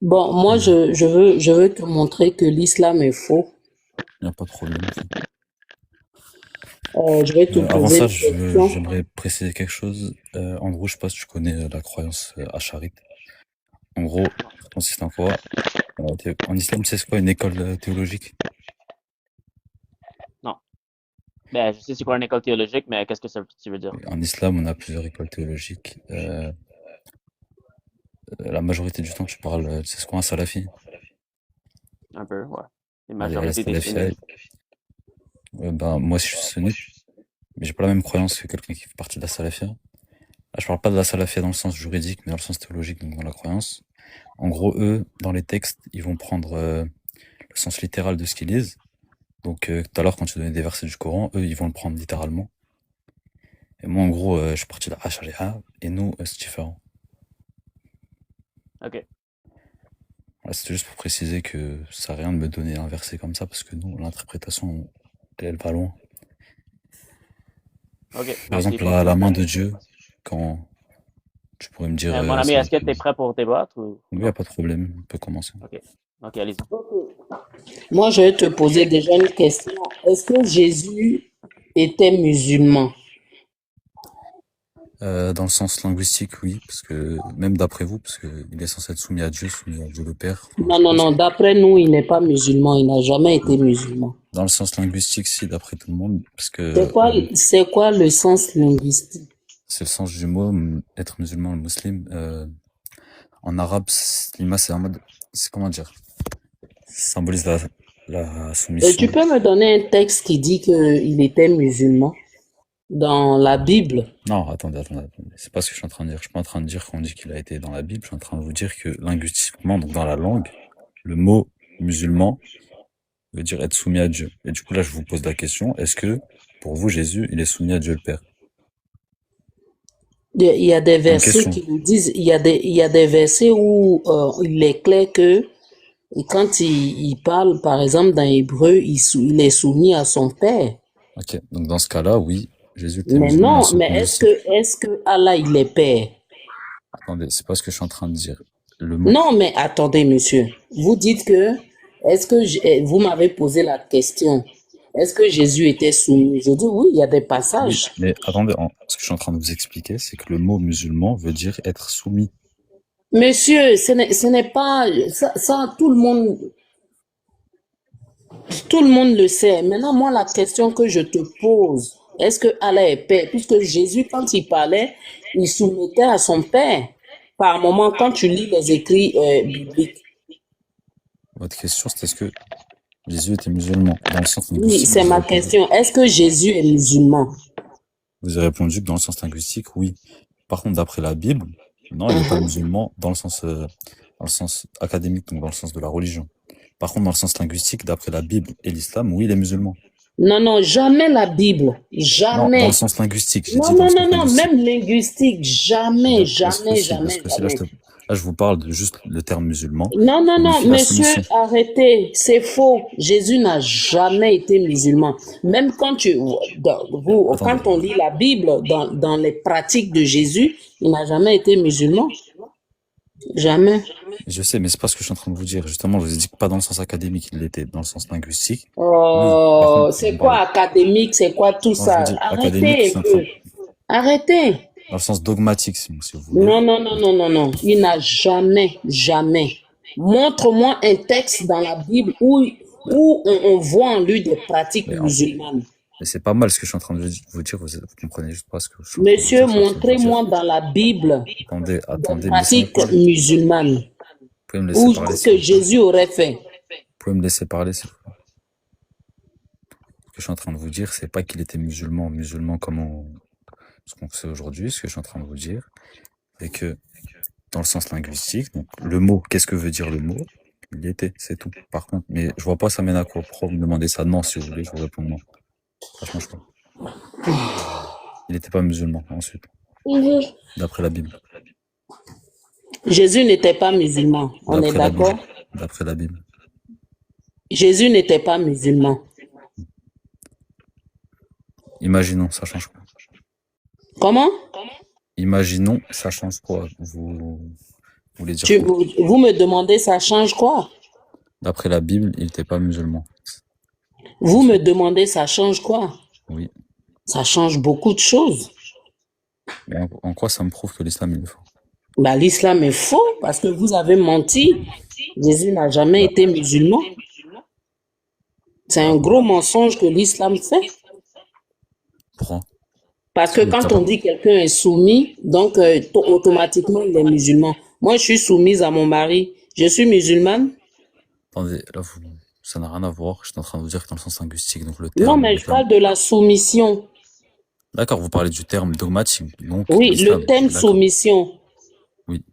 Bon, moi, Il je veux te montrer que l'islam est faux. n'y a pas de problème. Je vais te Avant poser ça, une question. j'aimerais préciser quelque chose. En gros, je sais pas si tu connais la croyance acharite. En gros, ça consiste en quoi? En islam, tu sais c'est quoi une école théologique? Non. Ben, je sais c'est quoi une école théologique, mais qu'est-ce que ça tu veux dire? En islam, on a plusieurs écoles théologiques. La majorité du temps, tu parles, tu sais c'est quoi un salafi? Un peu, ouais. Une La majorité salafia, ben, moi, je suis sunnite, mais j'ai pas la même croyance que quelqu'un qui fait partie de la salafia. Là, je parle pas de la salafia dans le sens juridique, mais dans le sens théologique, donc dans la croyance. En gros, eux, dans les textes, ils vont prendre le sens littéral de ce qu'ils lisent. Donc, tout à l'heure, quand tu donnais des versets du Coran, eux, ils vont le prendre littéralement. Et moi, en gros, je suis parti de la Ash'ariya, et nous, c'est différent. OK. Voilà, c'était juste pour préciser que ça n'a rien de me donner un verset comme ça, parce que nous, l'interprétation, elle va loin. OK. Par Merci exemple, pour la main l'explication. de Dieu, quand tu pourrais me dire, Mon ami, c'est est-ce que tu marqué. es prêt pour débattre ou Oui, y a non? pas de problème, on peut commencer. OK. OK, allez-y. Moi, je vais te poser déjà une question. Est-ce que Jésus était musulman? Dans le sens linguistique, oui, parce que même d'après vous, parce que il est censé être soumis à Dieu le Père, enfin, Non, je non, pense. non. D'après nous, il n'est pas musulman. Il n'a jamais été musulman. Dans le sens linguistique, si, d'après tout le monde, parce C'est que quoi, c'est quoi le sens linguistique? c'est le sens du mot, être musulman, le musulman. En arabe, lima, c'est un mode, c'est comment dire, ça symbolise la Tu soumission. peux me donner un texte qui dit qu'il était musulman dans la Bible? Non, attendez. C'est pas ce que je suis en train de dire. Je suis pas en train de dire qu'on dit qu'il a été dans la Bible. Je suis en train de vous dire que linguistiquement, donc dans la langue, le mot musulman veut dire être soumis à Dieu. Et du coup, là, je vous pose la question, est-ce que, pour vous, Jésus, il est soumis à Dieu le Père? Il y a des C'est une versets question. qui nous disent, il y a des versets où il est clair que quand il parle, par exemple, dans Hébreu, il est soumis à son père. Ok. Donc, dans ce cas-là, oui, Jésus était Mais musulman dans le non, sens mais linguistique. est-ce que Allah, il est père? Attendez, c'est pas ce que je suis en train de dire. Le mot. Non, mais attendez, monsieur. Vous dites que, vous m'avez posé la question, est-ce que Jésus était soumis? Je dis oui, il y a des Oui, passages. mais attendez, ce que je suis en train de vous expliquer, c'est que le mot musulman veut dire être soumis. Monsieur, ce n'est pas, ça, tout le monde le sait. Maintenant, moi, la question que je te pose, est-ce que Allah est père? Puisque Jésus, quand il parlait, il soumettait à son père. Par moment, quand tu lis les écrits bibliques. Votre question, c'est est-ce que Jésus était musulman? Dans le sens Oui, linguistique, c'est ma question. Est-ce que Jésus est musulman? vous avez répondu que dans le sens linguistique, oui. Par contre, d'après la Bible, non, il n'est pas musulman dans le sens académique, donc dans le sens de la religion. Par contre, dans le sens linguistique, d'après la Bible et l'islam, oui, il est musulman. Non, non, jamais la Bible. Non, dans le Jamais. sens linguistique, j'ai Non, dit dans le non, sens non, non, linguistique. même linguistique. Jamais, jamais, Parce jamais, que si là, jamais. là, je vous parle de juste le terme musulman, Non, non, qui non, signifie la monsieur, soumission. arrêtez, c'est faux. Jésus n'a jamais été musulman. Même Attendez, quand on lit la Bible, dans les pratiques de Jésus, il n'a jamais été musulman. Jamais. je sais, mais c'est pas ce que je suis en train de vous dire. Justement, je vous ai dit que pas dans le sens académique, il l'était dans le sens linguistique. Oui, par contre, vous C'est me quoi parlez. académique? C'est quoi tout Quand je vous ça? dis académique, Arrêtez un peu. Arrêtez. dans le sens dogmatique, si vous voulez. Non, non, non, non, non, non. Il n'a jamais, jamais. Montre-moi un texte dans la Bible où on voit en lui des pratiques Mais, musulmanes. mais c'est pas mal ce que je suis en train de vous dire. Vous comprenez juste pas ce que je suis en train de vous Monsieur, dire. Je suis en train de vous dire. montrez-moi dans la Bible des Attendez, mais laissez-moi pratiques parler. musulmanes Vous pouvez me laisser ou parler, s'il que vous plaît. Jésus aurait fait. Vous pouvez me laisser parler, s'il vous plaît. Ce que je suis en train de vous dire, c'est pas qu'il était musulman comme ce qu'on sait aujourd'hui. Ce que je suis en train de vous dire, c'est que dans le sens linguistique, donc le mot, qu'est-ce que veut dire le mot? Il y était, c'est tout. Par contre, mais je vois pas ça mène à quoi. Pourquoi vous me demandez ça? Non, si vous voulez, je vous réponds non. Ça change pas. Il n'était pas musulman, ensuite, d'après la Bible. Jésus n'était pas musulman. On est D'après la Bible. d'accord? D'après la Bible. Jésus n'était pas musulman. Imaginons, ça change quoi? Comment? Imaginons, ça change quoi? Vous Vous voulez dire quoi? Vous me demandez, ça change quoi? D'après la Bible, il n'était pas musulman. Vous me demandez, ça change quoi? Oui. Ça change beaucoup de choses. Mais en quoi ça me prouve que l'islam il est faux? Bah, l'islam est faux parce que vous avez menti. Jésus n'a jamais Bah, été musulman. C'est un bah, gros mensonge que l'islam fait. pourquoi? Parce que Le quand on terme. dit quelqu'un est soumis, donc automatiquement il est musulman. Moi, je suis soumise à mon mari. Je suis musulmane. Attendez, là, ça n'a rien à voir. J'étais en train de vous dire que dans le sens linguistique, donc Non, mais je parle de la soumission. D'accord, vous parlez du terme dogmatique, donc Oui, le l'islam. thème D'accord. soumission. Oui.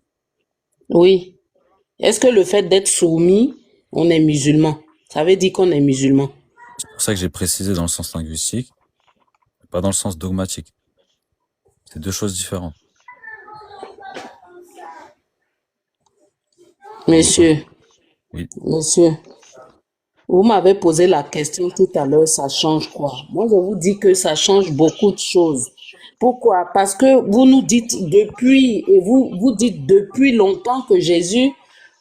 Oui. Est-ce que le fait d'être soumis, on est musulman? Ça veut dire qu'on est musulman. C'est pour ça que j'ai précisé dans le sens linguistique, pas dans le sens dogmatique. C'est deux choses différentes. Vous voyez pas? Monsieur, Oui. monsieur, vous m'avez posé la question tout à l'heure, ça change quoi? Moi, je vous dis que ça change beaucoup de choses. Pourquoi? Parce que vous nous dites depuis, et vous dites depuis longtemps que Jésus,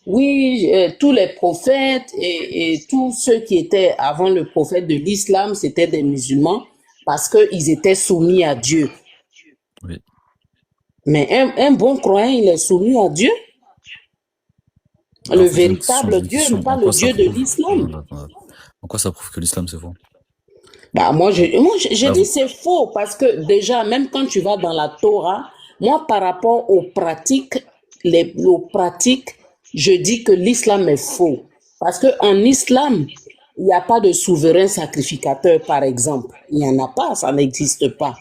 oui, tous les prophètes et tous ceux qui étaient avant le prophète de l'islam, c'était des musulmans parce qu'ils étaient soumis à Dieu. Oui. Mais un bon croyant, il est soumis à Dieu, Alors, le en fait, j'ai véritable une Dieu, question. pas En le quoi ça Dieu de prouve? l'islam. Attendez, attendez. En quoi ça prouve que l'islam c'est faux? Bah, j'ai Là, dit vous, c'est faux parce que déjà, même quand tu vas dans la Torah, moi, par rapport aux pratiques, je dis que l'islam est faux. Parce que en islam, il n'y a pas de souverain sacrificateur, par exemple. Il n'y en a pas, ça n'existe pas.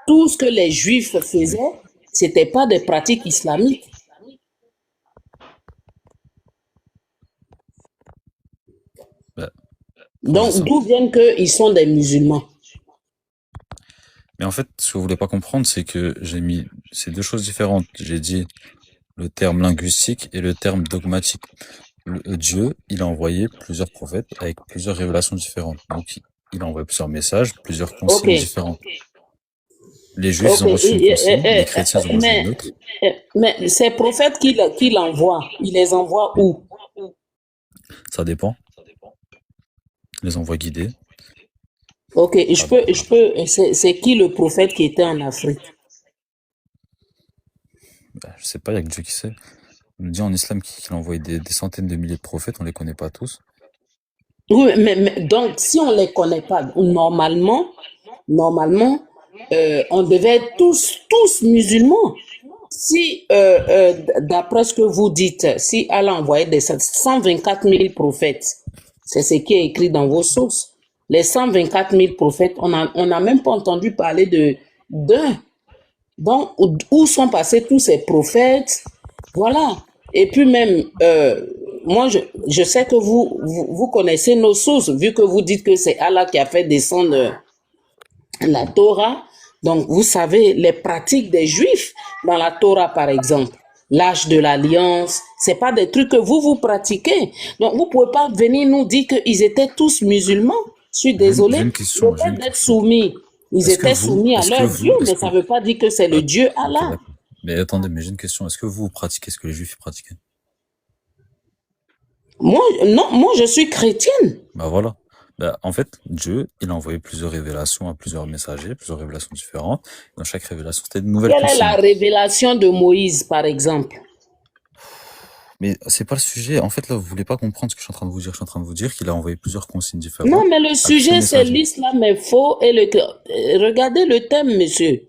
Tout ce que les juifs oui. faisaient, c'était pas des pratiques islamiques. Bah, quand je dis Donc, ça. d'où viennent qu'ils sont des musulmans? Mais en fait, ce que vous voulez pas comprendre, c'est que j'ai mis, c'est deux choses différentes. J'ai dit le terme linguistique et le terme dogmatique. Dieu, il a envoyé plusieurs prophètes avec plusieurs révélations différentes. Donc, il a envoyé plusieurs messages, plusieurs Ok, consignes différentes. Les Juifs, ils ok. ont reçu une consigne, les chrétiens, ils ont reçu une autre. Mais ces prophètes qu'il envoie, il les envoie Oui, où? ça dépend. Les envois guidés. Ok, Ça dépend. c'est qui le prophète qui était en Afrique? Bah, je sais pas, il y a que Dieu qui sait. On nous dit en islam qu'il a envoyé des centaines de milliers de prophètes, on les connaît pas tous. Oui, mais donc, si on les connaît pas, normalement, on devait être tous musulmans. Si, d'après ce que vous dites, si Allah envoyait des 124 000 prophètes, c'est ce qui est écrit dans vos sources. Les 124 000 prophètes, on n'a même pas entendu parler d'un. Donc, où sont passés tous ces prophètes? Voilà. Et puis même, moi, je sais que vous connaissez nos sources, vu que vous dites que c'est Allah qui a fait descendre la Torah. Donc, vous savez les pratiques des Juifs dans la Torah, par exemple. L'âge de l'alliance, c'est pas des trucs que vous pratiquez. Donc, vous pouvez pas venir nous dire qu'ils étaient tous musulmans. Je suis J'ai désolée. une question, Le j'ai fait une d'être question. soumis, ils étaient soumis à leur Dieu, Est-ce mais que, ça veut pas dire que c'est le Dieu ok, Allah. d'accord. Mais attendez, mais j'ai une question. Est-ce que vous pratiquez ce que les Juifs pratiquaient? Moi, non, moi, je suis chrétienne. Bah voilà. Bah, en fait, Dieu, il a envoyé plusieurs révélations à plusieurs messagers, plusieurs révélations différentes. Dans chaque révélation, c'était de nouvelles Quelle est la consignes. révélation de Moïse, par exemple? Mais c'est pas le sujet. En fait, là, vous voulez pas comprendre ce que je suis en train de vous dire. Je suis en train de vous dire qu'il a envoyé plusieurs consignes Non, différentes mais le à tous ces sujet, c'est messagers. l'islam est faux et regardez le thème, monsieur.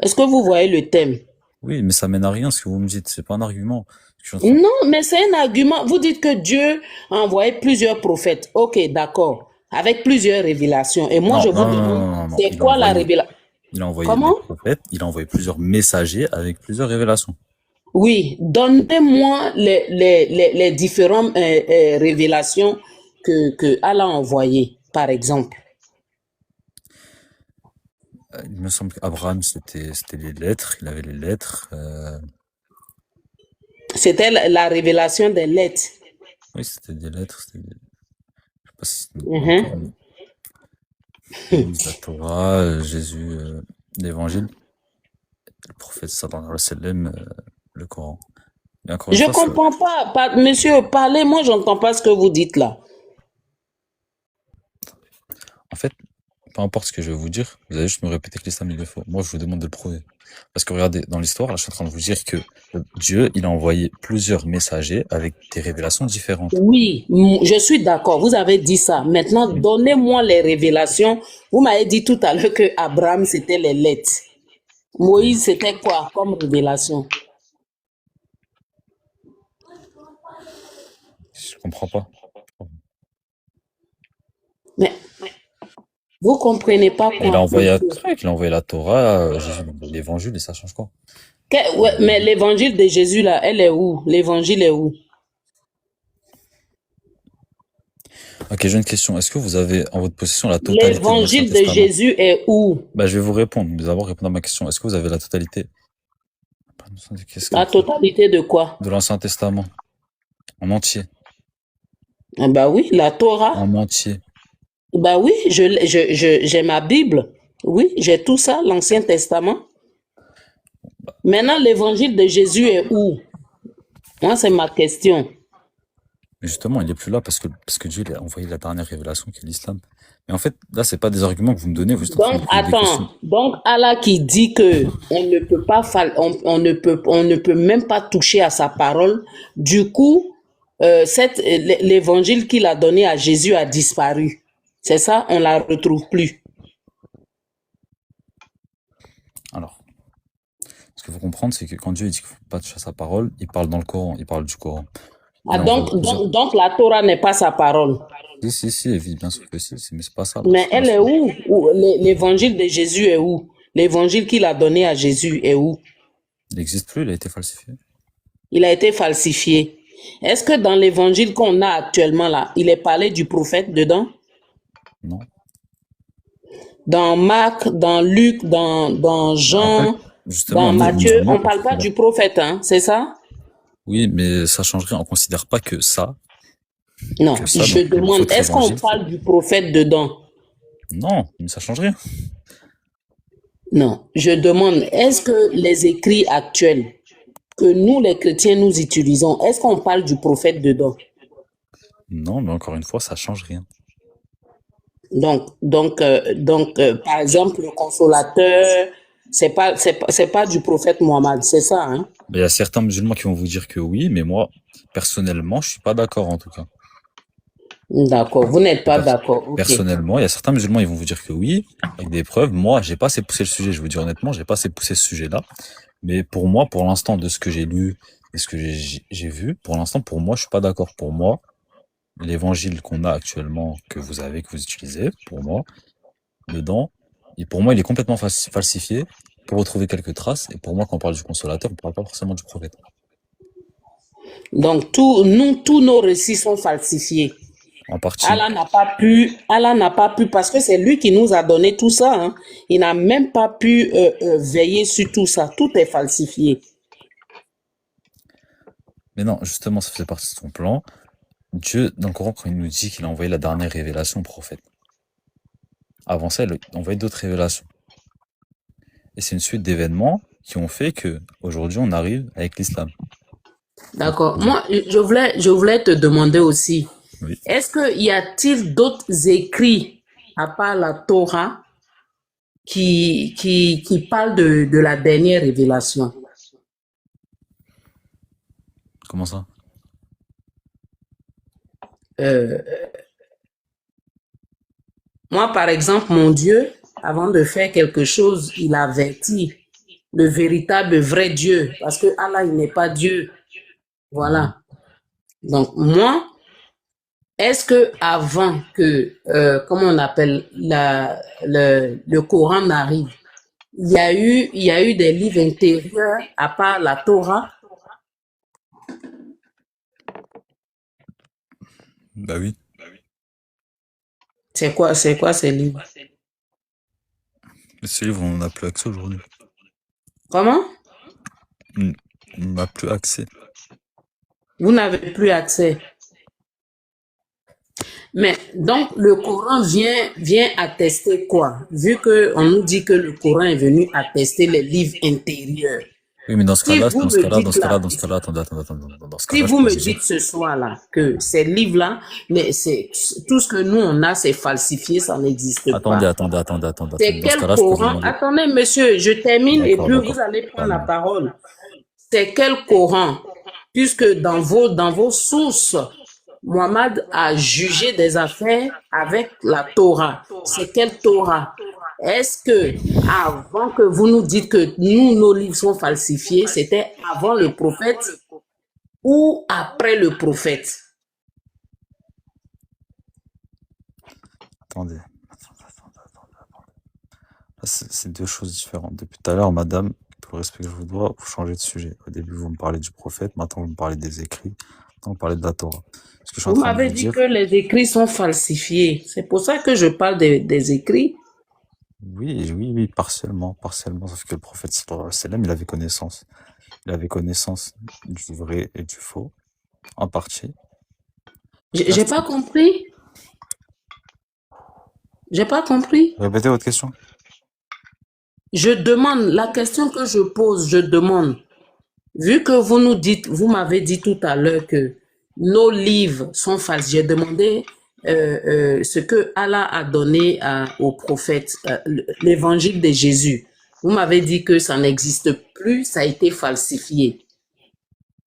Est-ce que vous voyez le thème? Oui, mais ça mène à rien, ce que vous me dites. C'est pas un argument. Je suis en train... Non, mais c'est un argument. Vous dites que Dieu a envoyé plusieurs prophètes. Ok, d'accord. Avec plusieurs révélations. Et moi, Non, je non, vous non, demande, non, non, non. c'est quoi la révélation? Il a envoyé des Comment? prophètes, il a envoyé plusieurs messagers avec plusieurs révélations. Oui, donnez-moi les différentes révélations que Allah a envoyées, par exemple. Il me semble qu'Abraham, c'était les lettres, il avait les lettres. C'était la révélation des lettres. Oui, c'était des lettres, je sais pas si c'était encore Mhm. Moïse, la Torah, Jésus, l'Évangile, le prophète sallallahu alayhi wa sallam, le Coran. Et encore une Je fois, comprends pas. Monsieur, parlez, moi, j'entends pas ce que vous dites là. en fait, peu importe ce que je vais vous dire, vous allez juste me répéter que l'islam il est faux. Moi, je vous demande de le prouver. Parce que regardez, dans l'histoire, là, je suis en train de vous dire que Dieu, il a envoyé plusieurs messagers avec des révélations différentes. Oui, je suis d'accord. Vous avez dit ça. Maintenant, Oui. donnez-moi les révélations. Vous m'avez dit tout à l'heure que Abraham, c'était les lettres. Oui. Moïse, c'était quoi comme révélation? Je comprends pas. Mais vous comprenez pas Il a quoi, envoyé un monsieur? truc, il a envoyé la Torah, Jésus, l'évangile, et ça change quoi? Ouais, mais l'évangile de Jésus là, elle est où? L'évangile est où? Ok, j'ai une question. Est-ce que vous avez en votre possession la totalité de l'Ancien L'évangile de Testament? Jésus est où? Bah, je vais vous répondre. Mais d'abord, répondre à ma question. Est-ce que vous avez la totalité? Qu'est-ce qu'elle La fait? totalité de quoi? De l'Ancien Testament. En entier. Ah bah oui, la Torah. En entier. Bah oui, j'ai ma Bible. Oui, j'ai tout ça, l'Ancien Testament. Maintenant, l'évangile de Jésus est où? Moi, c'est ma question. Mais justement, il est plus là parce que Dieu il a envoyé la dernière révélation qui est l'islam. Mais en fait, là, c'est pas des arguments que vous me donnez, vous êtes juste en train de Donc, me poser des questions. attends. Donc, Allah qui dit que on ne peut pas, on ne peut même pas toucher à sa parole. Du coup, l'évangile qu'il a donné à Jésus a disparu. C'est ça, on la retrouve plus. Alors, ce qu'il faut comprendre, c'est que quand Dieu dit qu'il faut pas toucher à sa parole, il parle dans le Coran, il parle du Coran. Ah, Il a envoyé plusieurs. donc la Torah n'est pas sa parole. Si, oui, bien sûr que si, mais c'est pas ça, là. Mais Bien elle est sûr. où? L'évangile de Jésus est où? L'évangile qu'il a donné à Jésus est où? Il n'existe plus, il a été falsifié. Il a été falsifié. Est-ce que dans l'évangile qu'on a actuellement là, il est parlé du prophète dedans? Non. Dans Marc, dans Luc, dans En fait, Jean, justement, dans nous, Matthieu, musulmans, on on parle pas considère. du prophète, hein, c'est ça? Oui, mais ça changerait, on considère pas que ça, Non, je donc demande, votre est-ce qu'on évangile. parle du prophète dedans? Non, mais ça change rien. Non, je demande, est-ce que les écrits actuels que nous, les chrétiens, nous utilisons, est-ce qu'on parle du prophète dedans? Non, mais encore une fois, ça change rien. Par exemple, le consolateur, c'est pas du prophète Mohammed, c'est ça, hein? Mais il y a certains musulmans qui vont vous dire que oui, mais moi, personnellement, je suis pas d'accord en tout cas. D'accord, vous n'êtes pas Pers- d'accord, ok. Personnellement, il y a certains musulmans, ils vont vous dire que oui, avec des preuves. Moi, j'ai pas assez poussé le sujet, je vous dis honnêtement, j'ai pas assez poussé ce sujet-là. Mais pour moi, pour l'instant, de ce que j'ai lu et ce que j'ai vu, pour l'instant, pour moi, je suis pas d'accord. Pour moi, l'évangile qu'on a actuellement, que vous avez, que vous utilisez, pour moi, dedans, et pour moi, il est complètement falsifié pour retrouver quelques traces. Et pour moi, quand on parle du consolateur, on parle pas forcément du prophète. Donc, tous nos récits sont falsifiés. En partie. Allah n'a pas pu, parce que c'est lui qui nous a donné tout ça, hein. Il n'a même pas pu veiller sur tout ça. Tout est falsifié. Mais non, justement, ça faisait partie de son plan. Dieu, dans le Coran, quand il nous dit qu'il a envoyé la dernière révélation au prophète, avant ça, il a envoyé d'autres révélations. Et c'est une suite d'événements qui ont fait que aujourd'hui on arrive avec l'islam. D'accord. Moi, je voulais te demander aussi, Oui. est-ce qu'il y a-t-il d'autres écrits à part la Torah qui parlent de la dernière révélation? Comment ça? Euh, Moi, par exemple, mon Dieu, avant de faire quelque chose, il avertit le véritable vrai Dieu, parce que Allah, il n'est pas Dieu. Voilà. Donc, moi, est-ce que avant que, comment on appelle, le Coran n'arrive, il y a eu des livres intérieurs à part la Torah? Bah oui. C'est quoi ces livres? Mais ce livre, on n'a plus accès aujourd'hui. Comment? On n'a plus accès. Vous n'avez plus accès. Mais donc le Coran vient attester quoi? Vu que on nous dit que le Coran est venu attester les livres intérieurs. Oui, mais dans ce Si cas-là, vous me dites là, dans ce si cas-là, je vous peux me vous dire, dites ce soir-là que ces livres-là, mais c'est tout ce que nous on a, c'est falsifié, ça n'existe pas. attendez. C'est Dans ce quel cas-là, je peux vous Coran? demander. Attendez, monsieur, je termine et D'accord, puis vous d'accord. allez prendre la Calme. parole. C'est quel Coran? Puisque dans vos sources, Mohammed a jugé des affaires avec la Torah. C'est quelle Torah? Est-ce que avant que vous nous dites que nous, nos livres sont falsifiés, c'était avant le prophète ou après le prophète? Attendez. Là, c'est deux choses différentes. Depuis tout à l'heure, madame, pour le respect que je vous dois, vous changez de sujet. Au début, vous me parlez du prophète, maintenant, vous me parlez des écrits, maintenant, vous parlez de la Torah. Ce que je suis en Vous train de m'avez vous dit dire, que les écrits sont falsifiés. C'est pour ça que je parle des écrits. oui, partiellement. Sauf que le prophète, sallallahu alayhi wa sallam, il avait connaissance. Il avait connaissance du vrai et du faux, en partie. J'ai pas compris. J'ai pas compris. Répétez votre question. Je demande, la question que je pose, je demande, vu que vous nous dites, vous m'avez dit tout à l'heure que nos livres sont falses, j'ai demandé ce que Allah a donné au prophète, l'évangile de Jésus. Vous m'avez dit que ça n'existe plus, ça a été falsifié.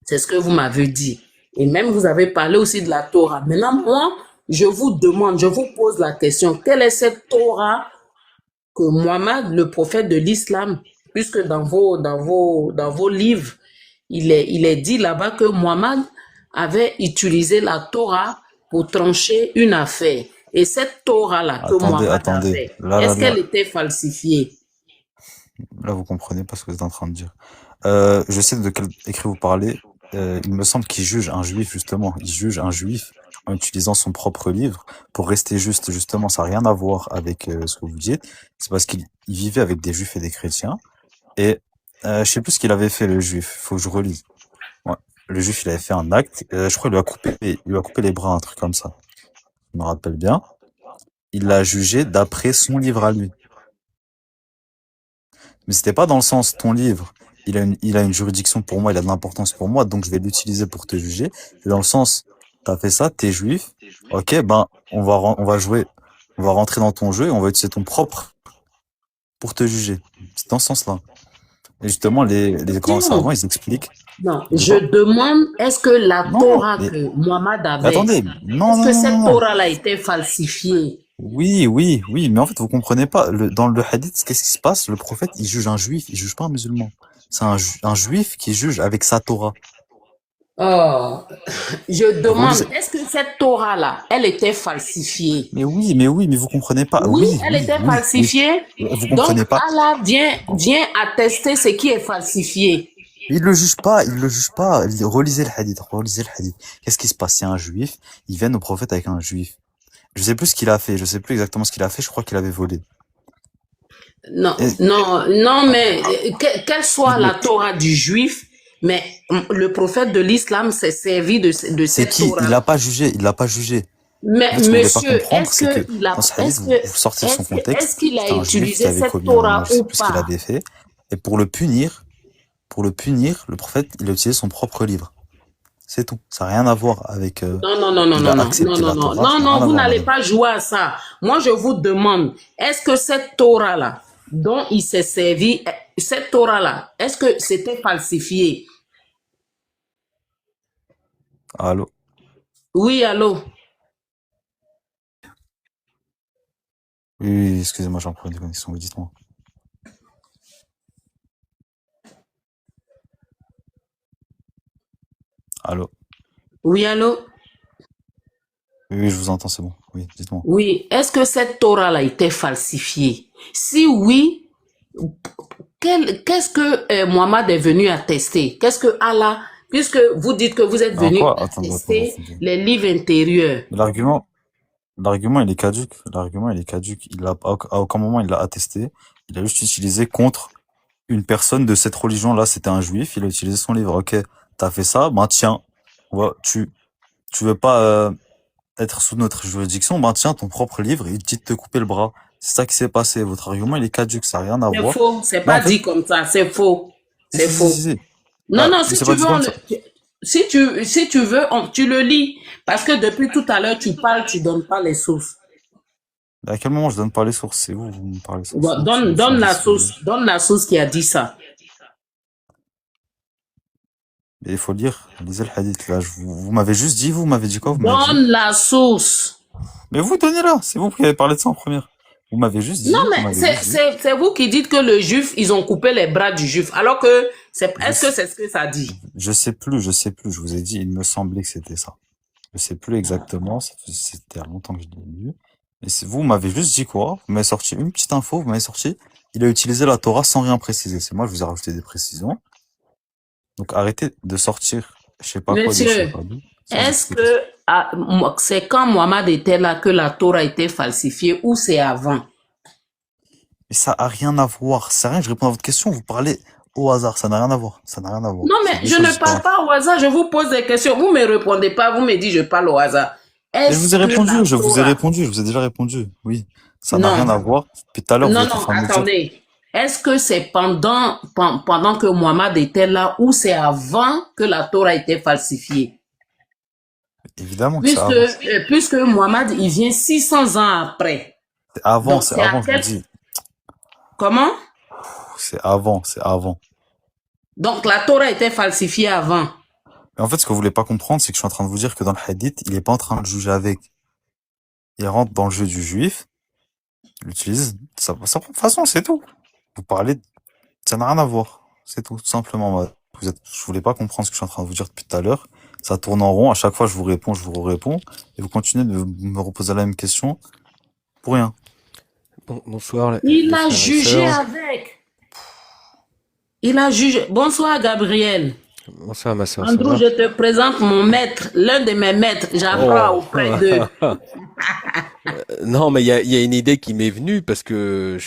C'est ce que vous m'avez dit. Et même vous avez parlé aussi de la Torah. Maintenant, moi, je vous demande, je vous pose la question, quelle est cette Torah que Mohammed, le prophète de l'islam, puisque dans vos livres, il est dit là-bas que Mohammed avait utilisé la Torah pour trancher une affaire. Et cette Torah-là que Mohammed a fait, Là, est-ce qu'elle était falsifiée? là, vous comprenez pas ce que vous êtes en train de dire. Je sais de quel écrit vous parlez. Il me semble qu'il juge un juif, justement. Il juge un juif en utilisant son propre livre pour rester juste. Justement, ça n'a rien à voir avec ce que vous dites. C'est parce qu'il vivait avec des juifs et des chrétiens. Et je sais plus ce qu'il avait fait, le juif. Faut que je relise. Ouais. Le juif, il avait fait un acte. Je crois qu'il lui a coupé les bras, un truc comme ça. Je me rappelle bien. Il l'a jugé d'après son livre à lui. Mais c'était pas dans le sens ton livre, il a une juridiction pour moi, il a de l'importance pour moi, donc je vais l'utiliser pour te juger. C'est dans le sens, t'as fait ça, t'es juif, ok, ben on va jouer, on va rentrer dans ton jeu et on va utiliser ton propre pour te juger. C'est dans ce sens-là. Et justement, les grands savants, Non, ils expliquent. non, De je quoi? demande, est-ce que la Non, Torah mais que Mohammed avait, attendez, est-ce que cette non. Torah-là était falsifiée? Oui, mais en fait, vous comprenez pas. Dans le hadith, qu'est-ce qui se passe? Le prophète, il juge un juif, il juge pas un musulman. C'est un juif qui juge avec sa Torah. Oh, je demande, Relisez. est-ce que cette Torah-là, elle était falsifiée? Mais vous comprenez pas. Oui, elle était falsifiée. Vous Donc, comprenez pas. Allah vient attester ce qui est falsifié. Il le juge pas. Relisez le hadith. Qu'est-ce qui se passe? C'est un juif. Il vient au prophète avec un juif. Je sais plus ce qu'il a fait. Je sais plus exactement ce qu'il a fait. Je crois qu'il avait volé. Non, Et non, mais quelle soit il la le- Torah du juif, mais le prophète de l'islam s'est servi de c'est cette qui? Torah. Il l'a pas jugé. En Mais fait, ce que vous voulez pas monsieur, comprendre, c'est que dans ce hadith, vous sortez de son est-ce contexte. qu'il a C'était un juif qui utilisé avait cette commis un, Torah je sais ou plus ce qu'il pas? avait fait. Et pour le punir, le prophète, il a utilisé son propre livre. C'est tout. Ça n'a rien à voir avec, il a accepté la Torah. Ça n'a rien à Vous voir, n'allez madame. pas jouer à ça. Moi, je vous demande, est-ce que cette Torah-là, dont il s'est servi, cette Torah-là, est-ce que c'était falsifié? Allô? Oui, allô? Oui, excusez-moi, j'ai un problème de connexion. Oui, dites-moi. Allô? Oui, allô? Oui, je vous entends, c'est bon. Oui, dites-moi. Oui, est-ce que cette Torah-là était falsifiée? Si oui, qu'est-ce que Mohammed est venu attester? Qu'est-ce que Allah, puisque vous dites que vous êtes En venu quoi? attester Attendez. les livres intérieurs. L'argument, il est caduque. À aucun moment, il l'a attesté. Il a juste utilisé contre une personne de cette religion-là. C'était un juif. Il a utilisé son livre. Ok, t'as fait ça. Ben, tiens. Tu veux pas, être sous notre juridiction. Ben, tiens, ton propre livre. Il dit de te couper le bras. C'est ça qui s'est passé. Votre argument, il est caduque. Ça n'a rien à C'est voir. faux, c'est Là, pas en fait, dit comme ça, c'est faux. Si, C'est si, si, faux. si, si. Non, Ah, non, mais si c'est tu pas dit veux, comme ça. si tu veux, tu le lis. Parce que depuis tout à l'heure, tu parles, tu donnes pas les sources. À quel moment je donne pas les sources? C'est vous, vous me parlez sans Bon, source sur des sujets. donne la source qui a dit ça. Mais il faut lire, lisez le hadith. Là, vous m'avez juste dit, vous m'avez dit quoi? Vous m'avez dit? Donne la source. Mais vous donnez-la, c'est vous qui avez parlé de ça en première. Non, Vous mais m'avez juste dit. c'est vous qui dites que le juif, ils ont coupé les bras du juif. Alors que, Je est-ce que sais, c'est ce que ça dit? je sais plus. Je vous ai dit, il me semblait que c'était ça. Je sais plus exactement, c'était il y a longtemps que je l'ai lu. Mais vous m'avez juste dit quoi? Vous m'avez sorti une petite info, vous m'avez sorti. Il a utilisé la Torah sans rien préciser. C'est moi, je vous ai rajouté des précisions. Donc arrêtez de sortir, je sais pas quoi de je sais Monsieur, pas d'où, sans est-ce explication. que c'est quand Mohammed était là que la Torah a été falsifiée ou c'est avant? Mais ça a rien à voir. C'est rien, je réponds à votre question, vous parlez au hasard. Ça n'a rien à voir. Ça n'a rien à voir. Non, C'est mais deux je choses ne parle différentes. pas au hasard, je vous pose des questions. Vous me répondez pas, vous me dites je parle au hasard. Mais je vous Est-ce ai que la répondu, Torah... je vous ai déjà répondu. Oui. Ça n'a rien Non, à voir. Puis tout à l'heure, vous non, êtes en non, train de me dire, attendez. Est-ce que c'est pendant que Mohammed était là ou c'est avant que la Torah a été falsifiée? évidemment que c'est avant. Puisque Mohammed, il vient 600 ans après. Donc, C'est c'est à avant, je vous quel... dis. Comment? C'est avant. Donc, la Torah a été falsifiée avant. Mais en fait, ce que vous voulez pas comprendre, c'est que je suis en train de vous dire que dans le hadith, il est pas en train de juger avec. Il rentre dans le jeu du juif, il utilise sa propre façon, c'est tout. Vous parlez, ça n'a rien à voir. C'est tout simplement. Je voulais pas comprendre ce que je suis en train de vous dire depuis tout à l'heure. Ça tourne en rond. À chaque fois, je vous vous réponds. Et vous continuez de me reposer la même question pour rien. Bonsoir Il les a frères et jugé sœurs. avec. Il a jugé. Bonsoir, Gabriel. Bonsoir ma sœur, ça Andrew, va? je te présente mon maître, l'un de mes maîtres. J'apprends Oh. auprès d'eux. Non, mais il y a une idée qui m'est venue parce que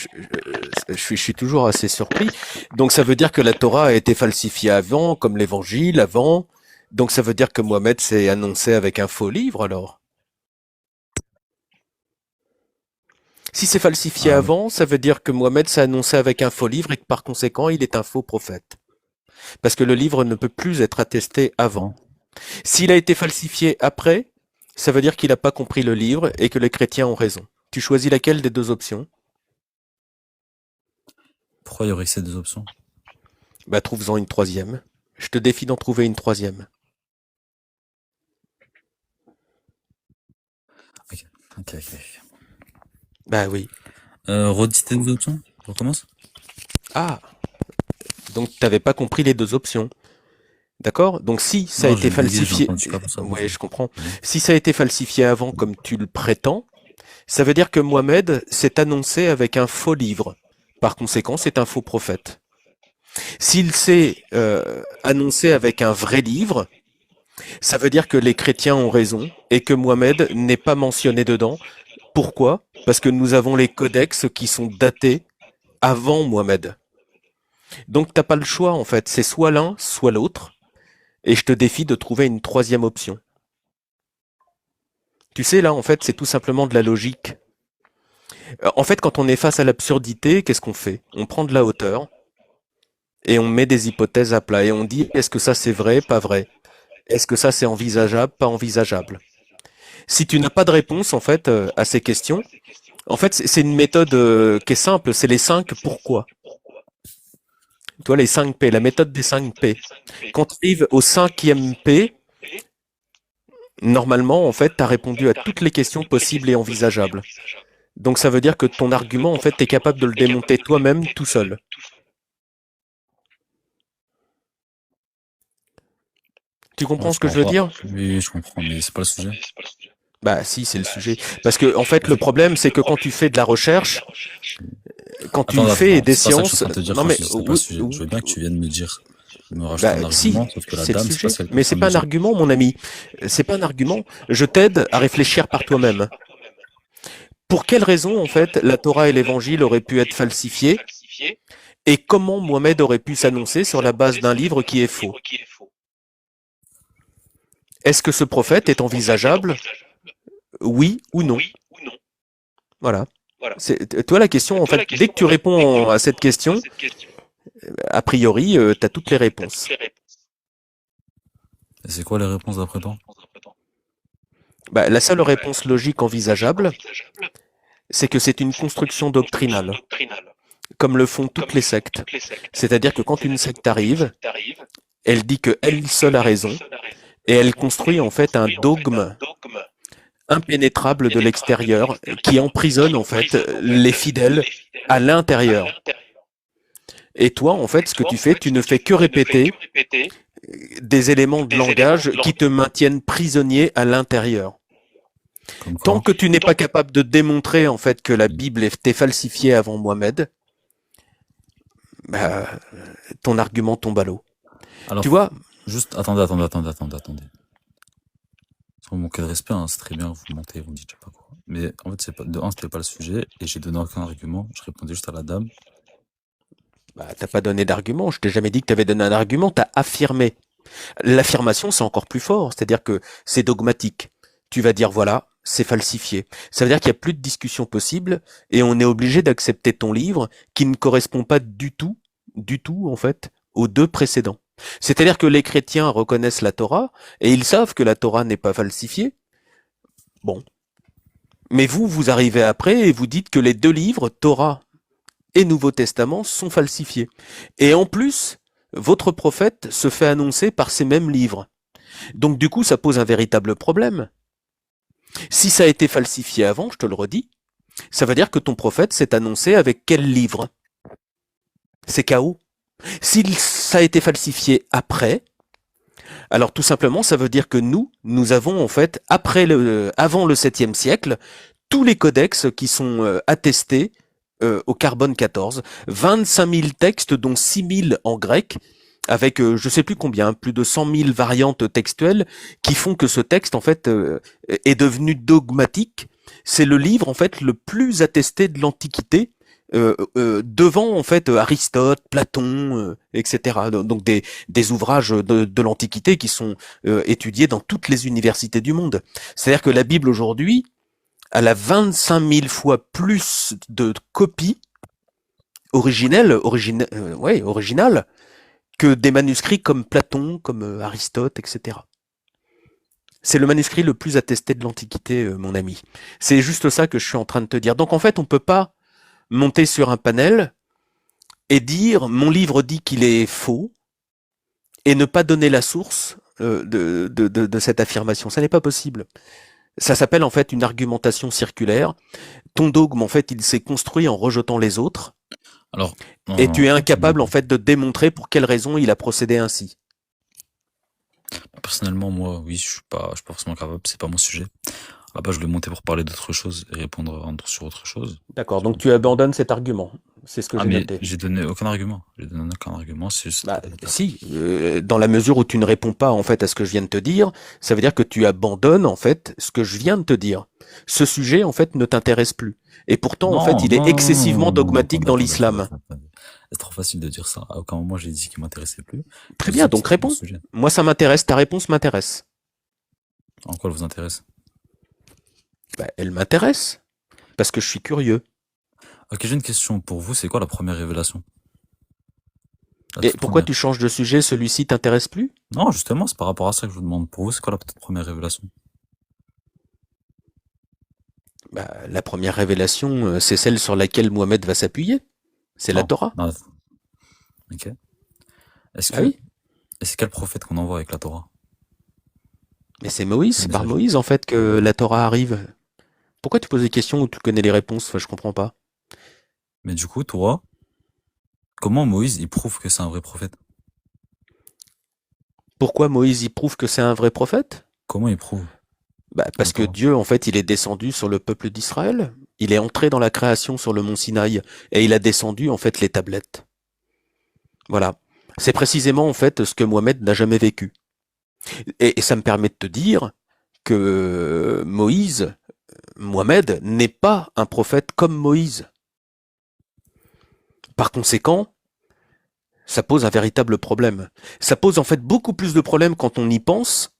je suis toujours assez surpris. Donc ça veut dire que la Torah a été falsifiée avant, comme l'Évangile avant. Donc ça veut dire que Mohamed s'est annoncé avec un faux livre alors? Si c'est falsifié Ah, avant, ça veut dire que Mohamed s'est annoncé avec un faux livre et que par conséquent il est un faux prophète. Parce que le livre ne peut plus être attesté avant. non. S'il a été falsifié après, ça veut dire qu'il n'a pas compris le livre et que les chrétiens ont raison. Tu choisis laquelle des deux options? Pourquoi il y aurait que ces deux options? Bah, trouve-en une troisième. Je te défie d'en trouver une troisième. Ok. Bah oui. Redites tes deux options. Je recommence. Ah, donc t'avais pas compris les deux options. D'accord? Donc si ça a Non, été j'ai bugué, j'ai falsifié, entendu comme ça. ouais, je comprends. Mhm. Si ça a été falsifié avant, comme tu le prétends, ça veut dire que Mohamed s'est annoncé avec un faux livre. Par conséquent, c'est un faux prophète. S'il s'est annoncé avec un vrai livre, ça veut dire que les chrétiens ont raison et que Mohamed n'est pas mentionné dedans. Pourquoi? Parce que nous avons les codex qui sont datés avant Mohamed. Donc t'as pas le choix en fait, c'est soit l'un, soit l'autre. Et je te défie de trouver une troisième option. Tu sais, là, en fait, c'est tout simplement de la logique. En fait, quand on est face à l'absurdité, qu'est-ce qu'on fait? On prend de la hauteur et on met des hypothèses à plat et on dit est-ce que ça c'est vrai, pas vrai? Est-ce que ça c'est envisageable, pas envisageable? Si tu n'as pas de réponse en fait à ces questions, en fait c'est une méthode qui est simple, c'est les 5 pourquoi. Tu vois les 5 P, la méthode des 5 P. Quand tu arrives au 5e P, normalement en fait tu as répondu à toutes les questions possibles et envisageables. Donc ça veut dire que ton argument en fait tu es capable de le démonter toi-même tout seul. Tu comprends Ouais, ce je que je veux comprends dire? pas. Oui, je comprends, mais c'est pas le sujet. Bah si, c'est le sujet. Parce que en fait, le problème, c'est que quand tu fais de la recherche, quand tu fais des c'est pas ça que je suis en sciences, train de te dire non quand mais je dis c'est pas le sujet. Je veux bien que tu viennes me dire, me rajouter un bah si, argument, sauf que la c'est le dame, c'est pas sujet. ce qu'elle est en Mais train c'est de pas me un dire. argument, mon ami. C'est pas un argument. Je t'aide à réfléchir par toi-même. Pour quelle raison, en fait, la Torah et l'Évangile auraient pu être falsifiés et comment Mohamed aurait pu s'annoncer sur la base d'un livre qui est faux? Est-ce que ce prophète est envisageable? Oui ou non? Voilà. C'est, toi, la question, en fait, dès que tu réponds à cette question, a priori, tu as toutes les réponses. Et c'est quoi les réponses d'après toi? Bah, la seule réponse logique envisageable, c'est que c'est une construction doctrinale, comme le font toutes les sectes. C'est-à-dire que quand une secte arrive, elle dit qu'elle seule a raison, et elle construit en fait un dogme impénétrable de l'extérieur qui emprisonne en fait les fidèles à l'intérieur. Et toi, en fait, ce que tu fais, tu ne fais que répéter des éléments de langage qui te maintiennent prisonnier à l'intérieur. Comme Tant quoi? que tu n'es pas capable de démontrer en fait que la Bible était falsifiée avant Mohamed, bah, ton argument tombe à l'eau. Alors, Tu vois, juste, attendez. Sans manquer de respect, hein, c'est très bien, vous mentez, vous me dites je sais pas quoi. Mais en fait, c'est pas, de un, c'était pas le sujet, et j'ai donné aucun argument, je répondais juste à la dame. bah, t'as pas donné d'argument. Je t'ai jamais dit que tu avais donné un argument, t'as affirmé. L'affirmation, c'est encore plus fort, c'est-à-dire que c'est dogmatique. Tu vas dire voilà, c'est falsifié. Ça veut dire qu'il n'y a plus de discussion possible et on est obligé d'accepter ton livre qui ne correspond pas du tout, en fait, aux deux précédents. C'est-à-dire que les chrétiens reconnaissent la Torah et ils savent que la Torah n'est pas falsifiée. Bon. Mais vous arrivez après et vous dites que les deux livres, Torah et Nouveau Testament, sont falsifiés. Et en plus, votre prophète se fait annoncer par ces mêmes livres. Donc du coup, ça pose un véritable problème. Si ça a été falsifié avant, je te le redis, ça veut dire que ton prophète s'est annoncé avec quel livre? C'est KO. Si ça a été falsifié après, alors tout simplement, ça veut dire que nous avons en fait, avant le 7e siècle, tous les codex qui sont attestés au carbone 14, 25 000 textes, dont 6 000 en grec, avec je sais plus combien, plus de 100 000 variantes textuelles, qui font que ce texte en fait est devenu dogmatique. C'est le livre en fait le plus attesté de l'Antiquité, devant en fait Aristote, Platon, etc. Donc des ouvrages de l'Antiquité qui sont étudiés dans toutes les universités du monde. C'est-à-dire que la Bible aujourd'hui, elle a 25 000 fois plus de copies originales que des manuscrits comme Platon, comme Aristote, etc. C'est le manuscrit le plus attesté de l'Antiquité, mon ami. C'est juste ça que je suis en train de te dire. Donc en fait, on peut pas monter sur un panel et dire mon livre dit qu'il est faux et ne pas donner la source de cette affirmation. Ça n'est pas possible. Ça s'appelle en fait une argumentation circulaire. Ton dogme, en fait, il s'est construit en rejetant les autres. Alors, Et tu es incapable en fait de démontrer pour quelle raison il a procédé ainsi. personnellement, moi, oui, je suis pas forcément capable, c'est pas mon sujet. Là-bas, je voulais monter pour parler d'autre chose et répondre sur autre chose. D'accord, donc tu abandonnes cet argument. C'est ce que j'ai mais noté. j'ai donné aucun argument. C'est juste... Bah, si, dans la mesure où tu ne réponds pas en fait à ce que je viens de te dire, ça veut dire que tu abandonnes en fait ce que je viens de te dire. Ce sujet en fait ne t'intéresse plus. Et pourtant en fait il est excessivement dogmatique dans l'islam. C'est trop facile de dire ça. À aucun moment j'ai dit qu'il m'intéressait plus. Très bien, donc réponds. Moi ça m'intéresse, ta réponse m'intéresse. En quoi elle vous intéresse? Bah, elle m'intéresse parce que je suis curieux. Ok, j'ai une question pour vous. C'est quoi la première révélation? Et pourquoi tu changes de sujet? Celui-ci t'intéresse plus? Non, justement, c'est par rapport à ça que je vous demande. Pour vous, c'est quoi la première révélation? Bah, la première révélation, c'est celle sur laquelle Mohamed va s'appuyer. C'est la Torah. Non. Ok. Est-ce que... oui. Et c'est quel prophète qu'on envoie avec la Torah? Mais c'est Moïse, c'est par Moïse en fait que la Torah arrive. Pourquoi tu poses des questions où tu connais les réponses? Enfin, je comprends pas. Mais du coup, toi, comment Moïse, il prouve que c'est un vrai prophète? Pourquoi Moïse, il prouve que c'est un vrai prophète? Comment il prouve? Bah, parce que Dieu, en fait, il est descendu sur le peuple d'Israël. Il est entré dans la création sur le mont Sinaï et il a descendu, en fait, les tablettes. Voilà. C'est précisément, en fait, ce que Mohamed n'a jamais vécu. Et ça me permet de te dire que Mohamed n'est pas un prophète comme Moïse. Par conséquent, ça pose un véritable problème. Ça pose en fait beaucoup plus de problèmes quand on y pense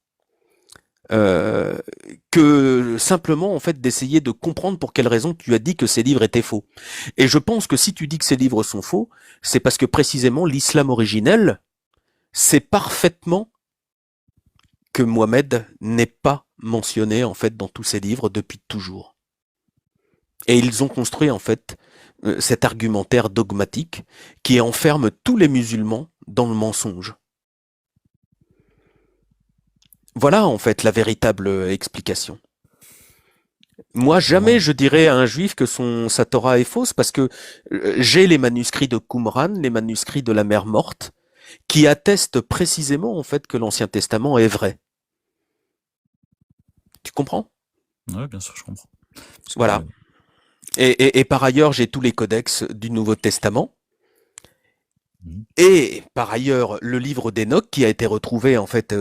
euh, que simplement en fait d'essayer de comprendre pour quelle raison tu as dit que ces livres étaient faux. Et je pense que si tu dis que ces livres sont faux, c'est parce que précisément l'islam originel sait parfaitement que Mohammed n'est pas mentionné en fait dans tous ces livres depuis toujours. Et ils ont construit en fait cet argumentaire dogmatique qui enferme tous les musulmans dans le mensonge. Voilà en fait la véritable explication. Moi, jamais Vraiment. je dirais à un juif que sa Torah est fausse parce que j'ai les manuscrits de Qumran, les manuscrits de la mer morte, qui attestent précisément en fait que l'Ancien Testament est vrai. Tu comprends? Ouais, bien sûr, je comprends. Parce que, Voilà. Et par ailleurs, j'ai tous les codex du Nouveau Testament. Et par ailleurs, le livre d'Enoch qui a été retrouvé en fait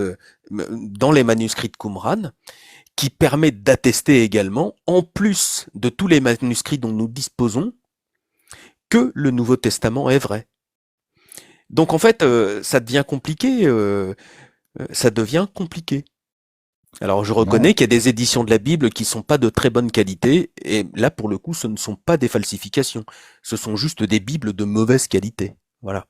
dans les manuscrits de Qumran, qui permet d'attester également, en plus de tous les manuscrits dont nous disposons, que le Nouveau Testament est vrai. Donc en fait, ça devient compliqué. Ça devient compliqué. Alors je reconnais non. qu'il y a des éditions de la Bible qui sont pas de très bonne qualité, et là pour le coup, ce ne sont pas des falsifications, ce sont juste des Bibles de mauvaise qualité. Voilà.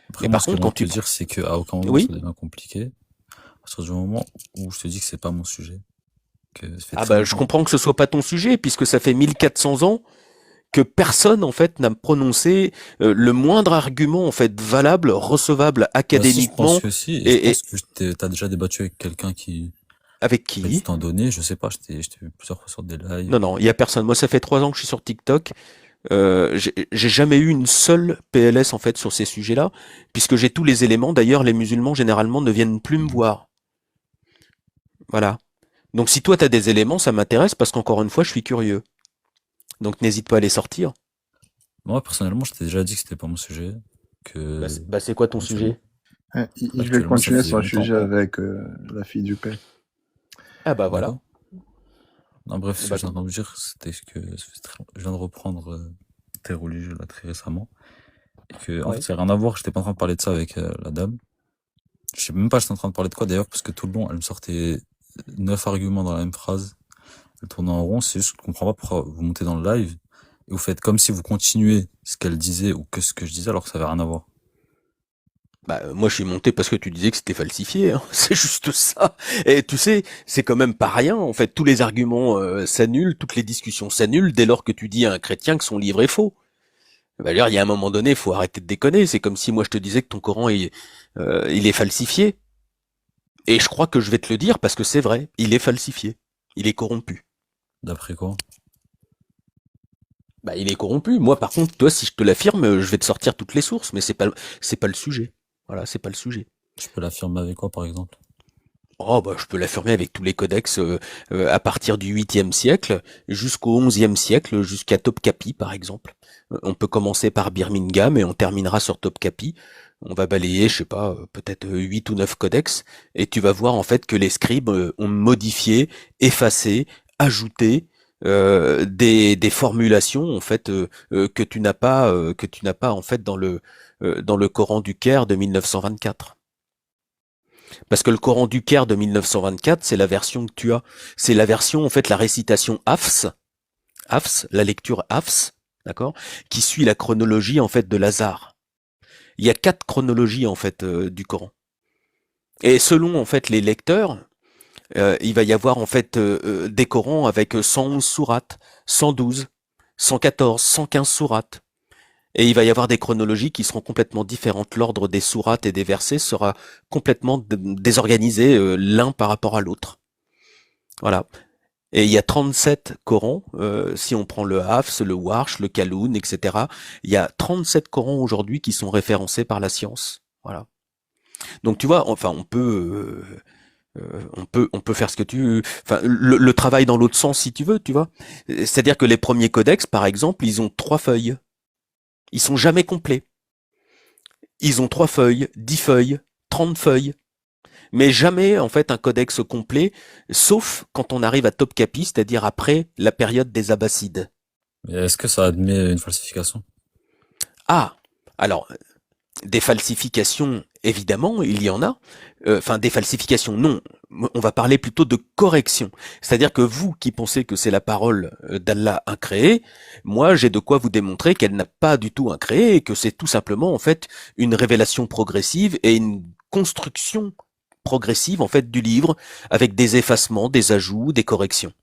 Après, Mais moi, par ce que j'ai contre, envie quand de te tu dire, c'est qu'à aucun moment oui, ça devient compliqué. À partir du moment où je te dis que c'est pas mon sujet, que ça fait ah très bah je longtemps. comprends que ce soit pas ton sujet, puisque ça fait 1400 ans que personne en fait n'a prononcé le moindre argument en fait valable, recevable Bah si, je pense académiquement que si, et je et pense que t'as déjà débattu avec quelqu'un qui avec a du qui? temps donné, je sais pas, je t'ai vu plusieurs fois sur des lives. Non, non, il y a personne. Moi, ça fait 3 ans que je suis sur TikTok. J'ai jamais eu une seule PLS en fait sur ces sujets-là, puisque j'ai tous les éléments. D'ailleurs, les musulmans généralement ne viennent plus me Mhm. voir. Voilà. Donc, si toi t'as des éléments, ça m'intéresse parce qu'encore une fois, je suis curieux. Donc, n'hésite pas à les sortir. Moi, personnellement, je t'ai déjà dit que c'était pas mon sujet, Bah, que c'est quoi ton actuellement, sujet? Il va actuellement, ça continuer faisait son longtemps. sujet avec la fille du père. Ah bah voilà. D'accord? Non, bref, ce que Bah, j'ai entendu dire, c'était que je viens de reprendre tes religieux là très récemment. Et que, en fait, ouais. ça n'a rien à voir, j'étais pas en train de parler de ça avec la dame. Je sais même pas j'étais en train de parler de quoi d'ailleurs, parce que tout le long, elle me sortait 9 arguments dans la même phrase. Elle tournait en rond, c'est juste que je comprends pas pourquoi vous montez dans le live et vous faites comme si vous continuez ce qu'elle disait ou que ce que je disais alors que ça avait rien à voir. Bah, moi, je suis monté parce que tu disais que c'était falsifié, hein. C'est juste ça. Et tu sais, c'est quand même pas rien. En fait, tous les arguments s'annulent, toutes les discussions s'annulent dès lors que tu dis à un chrétien que son livre est faux. Bah, d'ailleurs, il y a un moment donné, il faut arrêter de déconner. C'est comme si moi je te disais que ton Coran il est falsifié. Et je crois que je vais te le dire parce que c'est vrai, il est falsifié. Il est corrompu. D'après quoi? Bah, il est corrompu. Moi, par contre, toi, si je te l'affirme, je vais te sortir toutes les sources, mais c'est pas le sujet. Voilà, c'est pas le sujet. Je peux l'affirmer avec quoi, par exemple? Oh bah je peux l'affirmer avec tous les codex à partir du 8e siècle jusqu'au 11e siècle, jusqu'à Topkapi par exemple. On peut commencer par Birmingham et on terminera sur Topkapi. On va balayer, je sais pas, peut-être 8 ou 9 codex et tu vas voir en fait que les scribes ont modifié, effacé, ajouté des formulations en fait que tu n'as pas en fait dans le Coran du Caire de 1924. Parce que le Coran du Caire de 1924, c'est la version que tu as. C'est la version, en fait, la récitation Hafs, la lecture Hafs, d'accord, qui suit la chronologie, en fait, de Lazare. Il y a 4 chronologies, en fait, du Coran. Et selon, en fait, les lecteurs, il va y avoir, en fait, des Corans avec 111 sourates, 112, 114, 115 sourates. Et il va y avoir des chronologies qui seront complètement différentes. L'ordre des sourates et des versets sera complètement désorganisé l'un par rapport à l'autre. Voilà. Et il y a 37 Corans, si on prend le Hafs, le Warsh, le Kaloun, etc. Il y a 37 Corans aujourd'hui qui sont référencés par la science. Voilà. Donc tu vois, enfin on peut faire ce que enfin le travail dans l'autre sens si tu veux, tu vois. C'est-à-dire que les premiers codex, par exemple, ils ont 3 feuilles. Ils sont jamais complets. Ils ont 3 feuilles, 10 feuilles, 30 feuilles, mais jamais en fait un codex complet, sauf quand on arrive à Topkapi, c'est-à-dire après la période des Abbassides. Mais est-ce que ça admet une falsification? Ah, alors Des falsifications, évidemment, il y en a. Enfin, des falsifications, non. On va parler plutôt de correction. C'est-à-dire que vous qui pensez que c'est la parole d'Allah incréée, moi j'ai de quoi vous démontrer qu'elle n'a pas du tout incréé et que c'est tout simplement en fait une révélation progressive et une construction progressive en fait du livre avec des effacements, des ajouts, des corrections.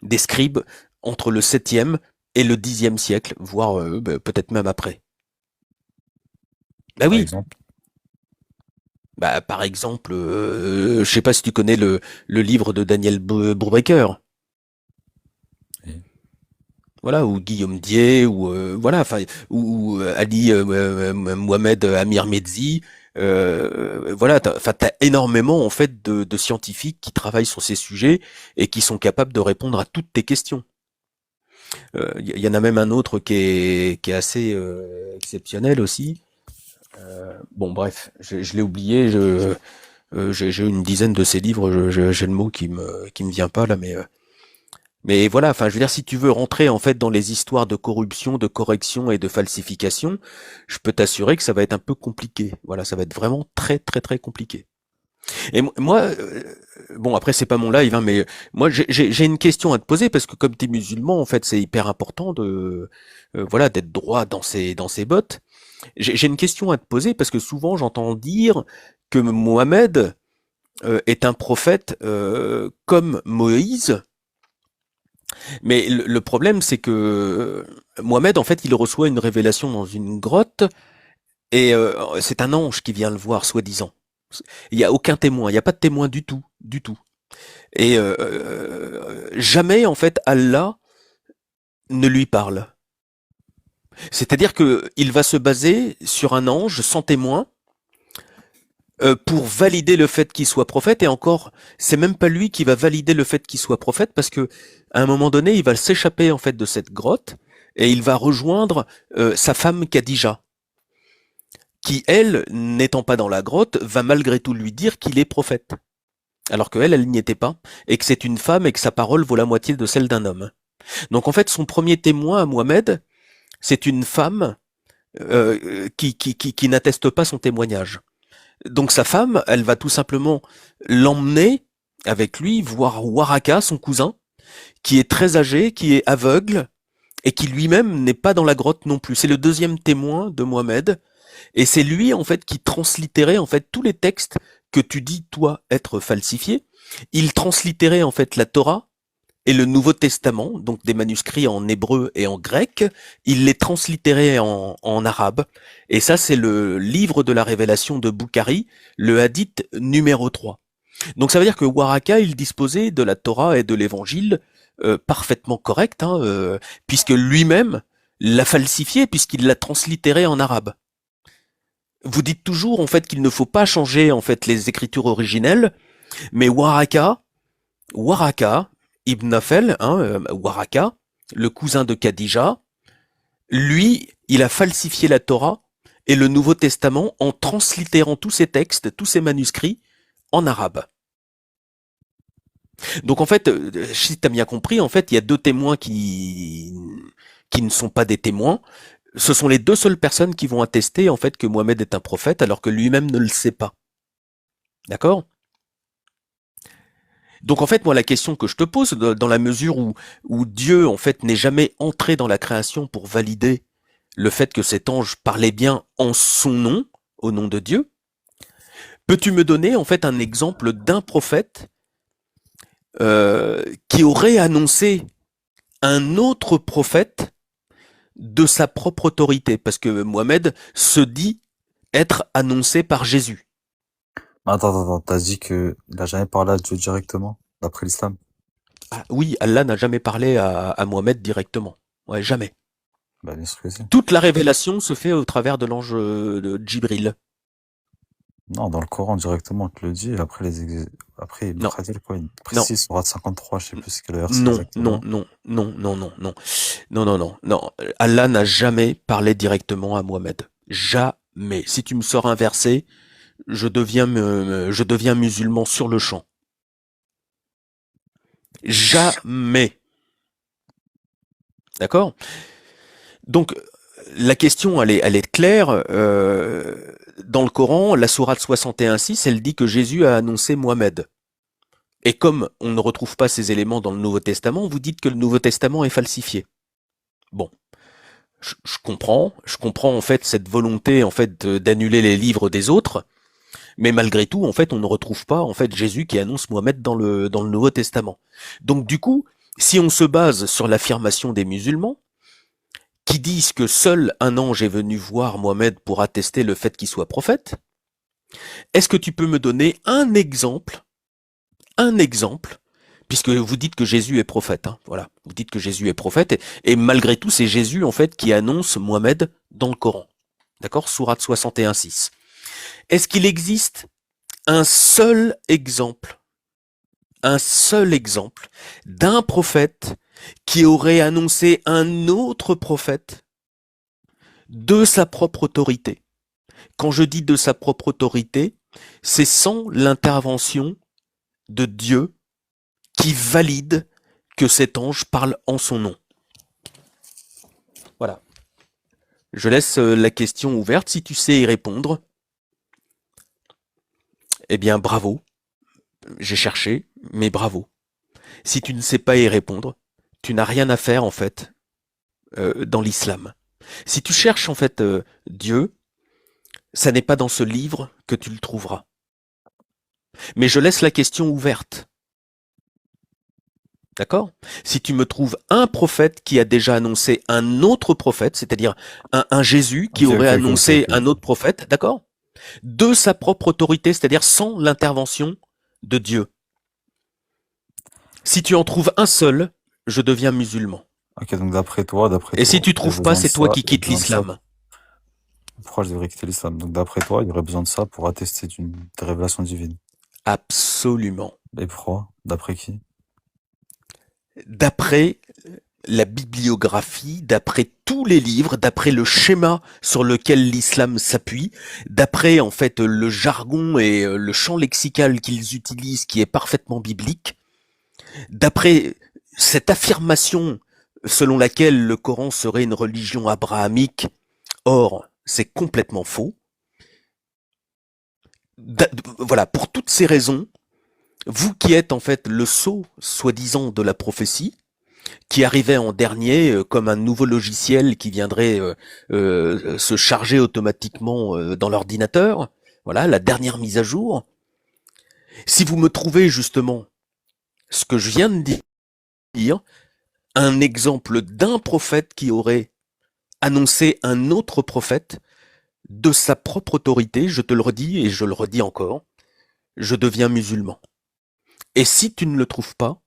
Des scribes entre le 7e et le 10e siècle, voire peut-être même après. Bah Par oui, exemple. bah par exemple, je sais pas si tu connais le livre de Daniel Brubaker, Oui. voilà, ou Guillaume Dié, ou voilà, enfin, ou Ali Mohamed Amir Medzi, voilà, enfin, t'as énormément en fait de scientifiques qui travaillent sur ces sujets et qui sont capables de répondre à toutes tes questions. Y en a même un autre qui est assez exceptionnel aussi. Bon, bref, je l'ai oublié. J'ai une dizaine de ces livres. J'ai le mot qui me vient pas là, mais voilà. Enfin, je veux dire, si tu veux rentrer en fait dans les histoires de corruption, de correction et de falsification, je peux t'assurer que ça va être un peu compliqué. Voilà, ça va être vraiment très très très compliqué. Et moi, bon après c'est pas mon live, hein, mais moi j'ai une question à te poser parce que comme tu es musulman, en fait, c'est hyper important de voilà d'être droit dans ses bottes. J'ai une question à te poser parce que souvent j'entends dire que Mohamed est un prophète comme Moïse, mais le problème c'est que Mohamed en fait il reçoit une révélation dans une grotte et c'est un ange qui vient le voir soi-disant. Il n'y a aucun témoin, il n'y a pas de témoin du tout, du tout. Et jamais en fait Allah ne lui parle. C'est-à-dire que il va se baser sur un ange sans témoin pour valider le fait qu'il soit prophète, et encore, c'est même pas lui qui va valider le fait qu'il soit prophète, parce que à un moment donné, il va s'échapper en fait de cette grotte et il va rejoindre sa femme Khadija, qui elle, n'étant pas dans la grotte, va malgré tout lui dire qu'il est prophète, alors que elle n'y était pas, et que c'est une femme et que sa parole vaut la moitié de celle d'un homme. Donc en fait, son premier témoin à Mohamed, c'est une femme qui n'atteste pas son témoignage. Donc sa femme, elle va tout simplement l'emmener avec lui voir Waraka, son cousin, qui est très âgé, qui est aveugle, et qui lui-même n'est pas dans la grotte non plus. C'est le deuxième témoin de Mohamed, et c'est lui en fait qui translittérait en fait tous les textes que tu dis toi être falsifiés. Il translittérait en fait la Torah et le Nouveau Testament, donc des manuscrits en hébreu et en grec, il les translittérait en arabe. Et ça, c'est le livre de la révélation de Boukhari, le hadith numéro 3. Donc ça veut dire que Waraka, il disposait de la Torah et de l'évangile parfaitement correct, hein, puisque lui-même l'a falsifié, puisqu'il l'a translittéré en arabe. Vous dites toujours en fait qu'il ne faut pas changer en fait les écritures originelles, mais Waraka, Ibn Nafel, Waraka, le cousin de Khadija, lui, il a falsifié la Torah et le Nouveau Testament en translittérant tous ces textes, tous ces manuscrits en arabe. Donc en fait, si tu as bien compris, en fait, il y a deux témoins qui ne sont pas des témoins. Ce sont les deux seules personnes qui vont attester en fait que Mohamed est un prophète alors que lui-même ne le sait pas. D'accord ? Donc en fait, moi, la question que je te pose, dans la mesure où Dieu, en fait, n'est jamais entré dans la création pour valider le fait que cet ange parlait bien en son nom, au nom de Dieu, peux-tu me donner, en fait, un exemple d'un prophète qui aurait annoncé un autre prophète de sa propre autorité? Parce que Mohamed se dit être annoncé par Jésus. Attends, t'as dit que il a jamais parlé à Dieu directement, d'après l'islam? Ah, oui, Allah n'a jamais parlé à Mohamed directement. Ouais, jamais. Bah, bien sûr que si. Toute la révélation se fait au travers de l'ange de Djibril. Non, dans le Coran directement, on te le dit, après après, Ibn Non, Khaldun, quoi, il non, précise, surat 53, je sais plus c'est quel verset non, non, exactement. non, non, non, non, non, non, non, non, non. Allah n'a jamais parlé directement à Mohamed. Jamais. Si tu me sors un verset, je deviens musulman sur le champ. Jamais. D'accord? Donc, la question, elle est claire. Dans le Coran, la sourate 61:6, elle dit que Jésus a annoncé Mohammed. Et comme on ne retrouve pas ces éléments dans le Nouveau Testament, vous dites que le Nouveau Testament est falsifié. Bon, je comprends en fait cette volonté en fait d'annuler les livres des autres, mais malgré tout, en fait, on ne retrouve pas en fait Jésus qui annonce Mohammed dans le Nouveau Testament. Donc du coup, si on se base sur l'affirmation des musulmans, qui disent que seul un ange est venu voir Mohammed pour attester le fait qu'il soit prophète, est-ce que tu peux me donner un exemple, puisque vous dites que Jésus est prophète, hein, voilà, vous dites que Jésus est prophète, et malgré tout, c'est Jésus en fait qui annonce Mohammed dans le Coran, d'accord, sourate 61:6. Est-ce qu'il existe un seul exemple d'un prophète qui aurait annoncé un autre prophète de sa propre autorité? Quand je dis de sa propre autorité, c'est sans l'intervention de Dieu qui valide que cet ange parle en son nom. Voilà. Je laisse la question ouverte. Si tu sais y répondre, eh bien bravo. J'ai cherché, mais bravo. Si tu ne sais pas y répondre, tu n'as rien à faire en fait dans l'islam. Si tu cherches en fait Dieu, ça n'est pas dans ce livre que tu le trouveras. Mais je laisse la question ouverte. D'accord? Si tu me trouves un prophète qui a déjà annoncé un autre prophète, c'est-à-dire un Jésus qui aurait annoncé un autre prophète, d'accord? De sa propre autorité, c'est-à-dire sans l'intervention de Dieu. Si tu en trouves un seul, je deviens musulman. Ok, donc d'après toi, Et si tu trouves pas, c'est toi qui quittes l'islam. Pourquoi je devrais quitter l'islam? Donc d'après toi, il y aurait besoin de ça pour attester des révélations divines. Absolument. Et pourquoi? D'après qui? D'après la bibliographie, d'après tous les livres, d'après le schéma sur lequel l'islam s'appuie, d'après en fait le jargon et le champ lexical qu'ils utilisent qui est parfaitement biblique, d'après cette affirmation selon laquelle le Coran serait une religion abrahamique, or c'est complètement faux. Voilà, pour toutes ces raisons, vous qui êtes en fait le sceau, soi-disant, de la prophétie, qui arrivait en dernier comme un nouveau logiciel qui viendrait se charger automatiquement dans l'ordinateur, voilà, la dernière mise à jour. Si vous me trouvez justement ce que je viens de dire, un exemple d'un prophète qui aurait annoncé un autre prophète de sa propre autorité, je te le redis et je le redis encore, je deviens musulman. Et si tu ne le trouves pas,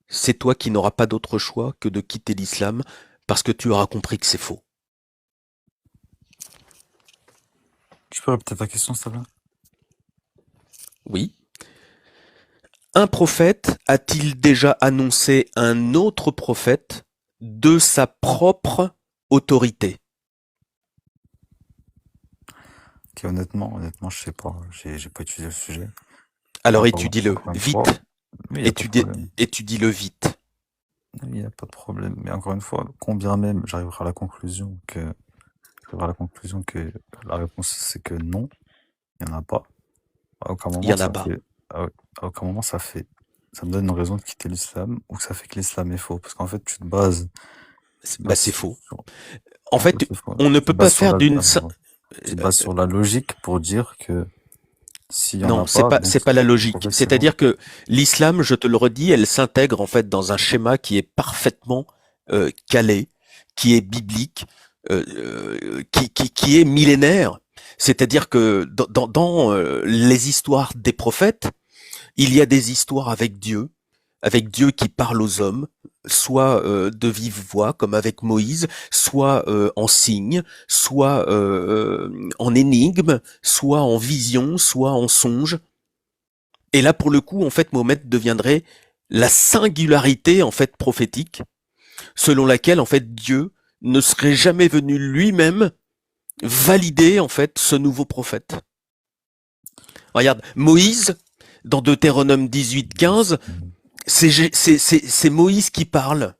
c'est toi qui n'auras pas d'autre choix que de quitter l'islam parce que tu auras compris que c'est faux. Tu peux répéter ta question, s'il te plaît? Oui. Un prophète a-t-il déjà annoncé un autre prophète de sa propre autorité? Ok, honnêtement, je sais pas. J'ai pas étudié le sujet. Alors Encore- étudie-le encore une vite. fois, mais il y a pas de problème. Étudie-le vite. Il n'y a pas de problème. Mais encore une fois, combien même j'arriverai à la conclusion que la réponse c'est que non, il n'y en a pas. À aucun moment Il y en a ça pas. fait- à aucun moment ça me donne une raison de quitter l'islam ou que ça fait que l'islam est faux. Parce qu'en fait, tu te bases. Bah c'est faux. sur- En fait, c'est faux. on ne Tu te peut pas bases sur faire la- d'une... Tu te bases sur la logique pour dire que s'il y en Non, a pas, donc c'est pas la logique. en fait, c'est C'est-à-dire que l'islam, je te le redis, elle s'intègre en fait dans un schéma qui est parfaitement calé, qui est biblique, qui est millénaire. C'est-à-dire que dans les histoires des prophètes, il y a des histoires avec Dieu qui parle aux hommes, soit de vive voix comme avec Moïse, soit en signe, soit en énigme, soit en vision, soit en songe. Et là, pour le coup, en fait, Mohammed deviendrait la singularité en fait prophétique, selon laquelle en fait Dieu ne serait jamais venu lui-même valider en fait ce nouveau prophète. Regarde, Moïse, dans Deutéronome 18:15, c'est Moïse qui parle.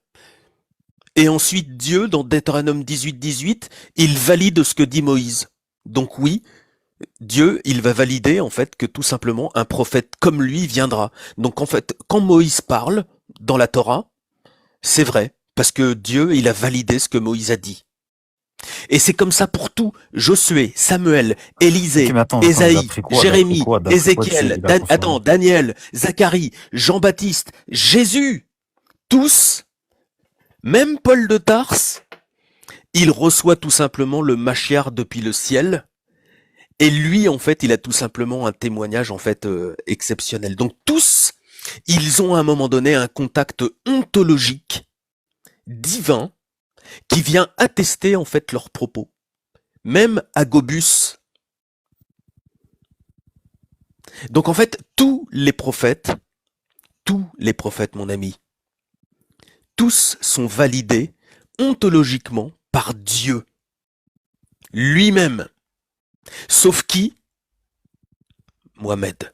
Et ensuite, Dieu, dans Deutéronome 18, il valide ce que dit Moïse. Donc oui, Dieu, il va valider en fait que tout simplement un prophète comme lui viendra. Donc en fait, quand Moïse parle dans la Torah, c'est vrai, parce que Dieu, il a validé ce que Moïse a dit. Et c'est comme ça pour tout. Josué, Samuel, Ok, Élisée, mais attends, il a Ésaïe, pris quoi? Il a pris Jérémie, quoi? D'après quoi Ézéchiel, il a confirmé? Daniel, Zacharie, Jean-Baptiste, Jésus, tous, même Paul de Tarse, il reçoit tout simplement le Machiar depuis le ciel. Et lui, en fait, il a tout simplement un témoignage en fait exceptionnel. Donc tous, ils ont à un moment donné un contact ontologique divin qui vient attester en fait leurs propos. Même Agobus. Donc en fait, tous les prophètes, mon ami, tous sont validés ontologiquement par Dieu lui-même. Sauf qui? Mohamed.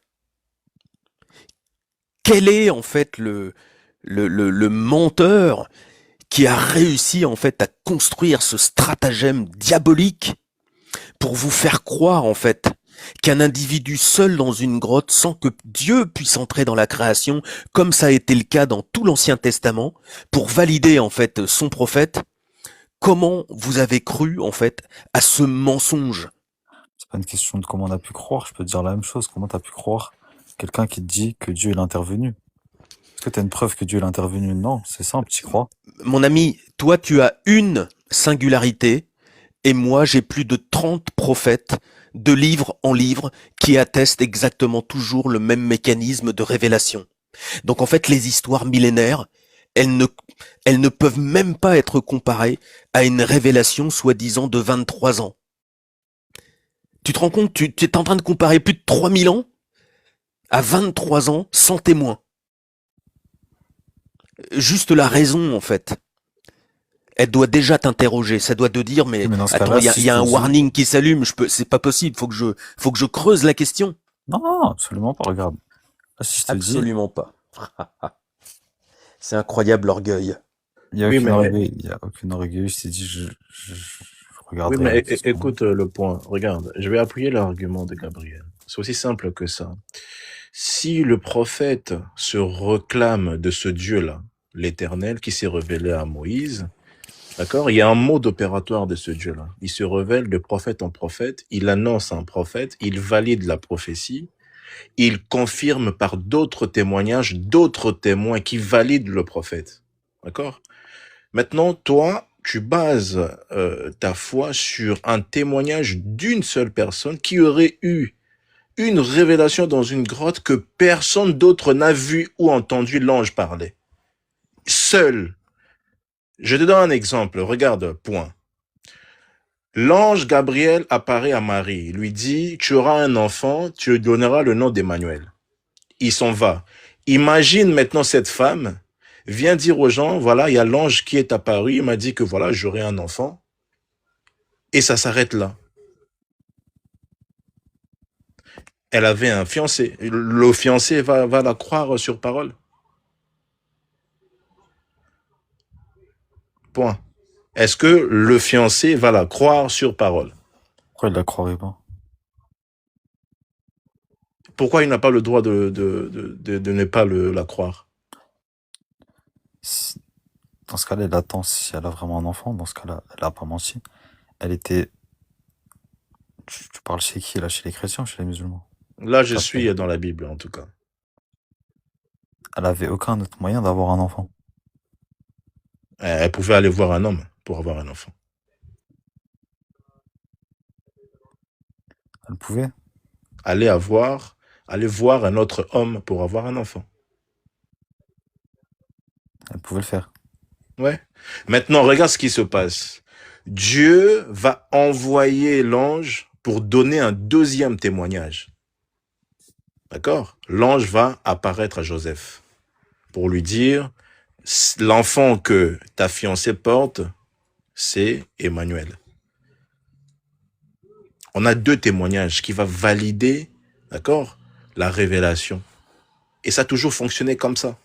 Quel est en fait le menteur qui a réussi en fait à construire ce stratagème diabolique pour vous faire croire en fait qu'un individu seul dans une grotte sans que Dieu puisse entrer dans la création, comme ça a été le cas dans tout l'Ancien Testament, pour valider en fait son prophète? Comment vous avez cru en fait à ce mensonge? C'est pas une question de comment on a pu croire, je peux te dire la même chose. Comment t'as pu croire quelqu'un qui te dit que Dieu est intervenu? Est-ce que t'as une preuve que Dieu est intervenu? Non, c'est simple, tu crois. Mon ami, toi tu as une singularité, et moi j'ai plus de 30 prophètes, de livre en livre, qui attestent exactement toujours le même mécanisme de révélation. Donc en fait, les histoires millénaires, elles ne peuvent même pas être comparées à une révélation soi-disant de 23 ans. Tu te rends compte, tu es en train de comparer plus de 3000 ans à 23 ans sans témoin. Juste la raison, en fait, elle doit déjà t'interroger. Ça doit te dire, Oui, mais mais dans ce attends, cas-là, il y a, si y je a te un dis... warning qui s'allume. C'est pas possible. Faut que je creuse la question. Non, non, absolument pas, regarde. Là, si je te dis, Absolument pas. C'est incroyable l'orgueil. il y a Oui, aucune mais, orgueil, il y a aucune orgueil, je t'ai dit, je oui, regarderai mais avec ce qu'on... écoute le point. Regarde, je vais appuyer l'argument de Gabriel. C'est aussi simple que ça. Si le prophète se réclame de ce Dieu-là, l'Éternel, qui s'est révélé à Moïse, d'accord, il y a un mode opératoire de ce Dieu-là. Il se révèle de prophète en prophète, il annonce un prophète, il valide la prophétie, il confirme par d'autres témoignages, d'autres témoins qui valident le prophète. D'accord? Maintenant, toi, tu bases ta foi sur un témoignage d'une seule personne qui aurait eu une révélation dans une grotte que personne d'autre n'a vu ou entendu l'ange parler. Seul. Je te donne un exemple. Regarde, point. L'ange Gabriel apparaît à Marie, lui dit, tu auras un enfant, tu lui donneras le nom d'Emmanuel. Il s'en va. Imagine maintenant cette femme vient dire aux gens, voilà, il y a l'ange qui est apparu, il m'a dit que voilà, j'aurai un enfant. Et ça s'arrête là. Elle avait un fiancé. Le fiancé va la croire sur parole. Point. Est-ce que le fiancé va la croire sur parole? Pourquoi il la croirait pas? Pourquoi il n'a pas le droit de ne pas la croire? Si- Dans ce cas-là, elle attend si elle a vraiment un enfant. Dans ce cas-là, elle a pas menti. Elle était... Tu parles chez qui, là? Chez les chrétiens ou chez les musulmans? Là, je D'après. suis dans la Bible, en tout cas. Elle avait aucun autre moyen d'avoir un enfant. Elle pouvait aller voir un homme pour avoir un enfant. Elle pouvait. Aller voir un autre homme pour avoir un enfant. Elle pouvait le faire. Ouais. Maintenant, regarde ce qui se passe. Dieu va envoyer l'ange pour donner un deuxième témoignage. D'accord? L'ange va apparaître à Joseph pour lui dire, l'enfant que ta fiancée porte, c'est Emmanuel. On a deux témoignages qui va valider, d'accord, la révélation. Et ça a toujours fonctionné comme ça.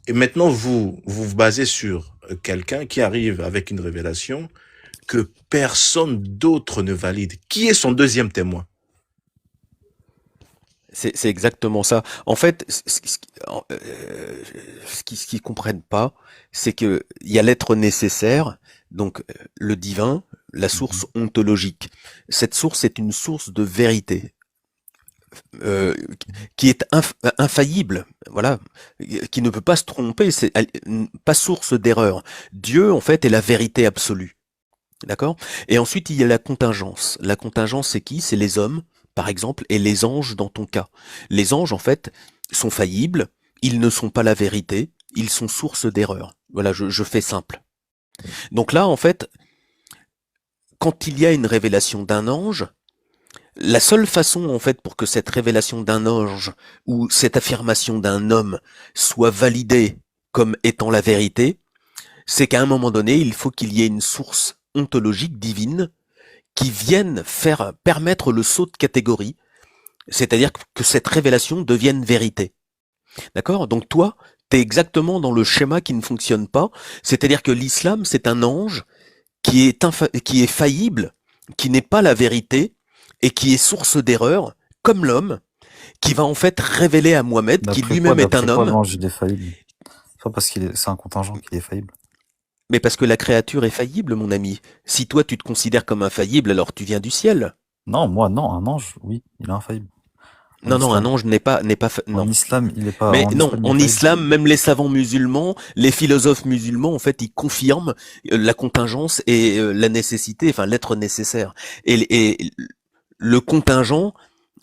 Et maintenant, vous vous basez sur quelqu'un qui arrive avec une révélation que personne d'autre ne valide. Qui est son deuxième témoin? C'est exactement ça. En fait, ce qu'ils comprennent pas, c'est que il y a l'être nécessaire, donc le divin, la source ontologique. Cette source est une source de vérité, euh, qui est infaillible, voilà, qui ne peut pas se tromper, c'est pas source d'erreur. Dieu, en fait, est la vérité absolue. D'accord? Et ensuite, il y a la contingence. La contingence, c'est qui? C'est les hommes, par exemple, et les anges dans ton cas. Les anges, en fait, sont faillibles, ils ne sont pas la vérité, ils sont source d'erreur. Voilà, je fais simple. Donc là, en fait, quand il y a une révélation d'un ange, la seule façon, en fait, pour que cette révélation d'un ange ou cette affirmation d'un homme soit validée comme étant la vérité, c'est qu'à un moment donné, il faut qu'il y ait une source ontologique divine qui vienne permettre le saut de catégorie, c'est-à-dire que cette révélation devienne vérité. D'accord? Donc toi, t'es exactement dans le schéma qui ne fonctionne pas, c'est-à-dire que l'islam, c'est un ange qui est faillible, qui n'est pas la vérité et qui est source d'erreur, comme l'homme, qui va en fait révéler à Mohammed, qui lui-même est un D'après quoi homme, l'ange il est faillible? C'est pas parce c'est un contingent qu'il est faillible. mais parce que la créature est faillible, mon ami. Si toi tu te considères comme infaillible, alors tu viens du ciel. Non, moi non, un ange, oui, il est infaillible. En Non, un islam. ange n'est pas, En non. islam, il est pas. Mais En non, islam, il est en faillible. islam, même les savants musulmans, les philosophes musulmans, en fait, ils confirment la contingence et la nécessité, enfin l'être nécessaire. Et le contingent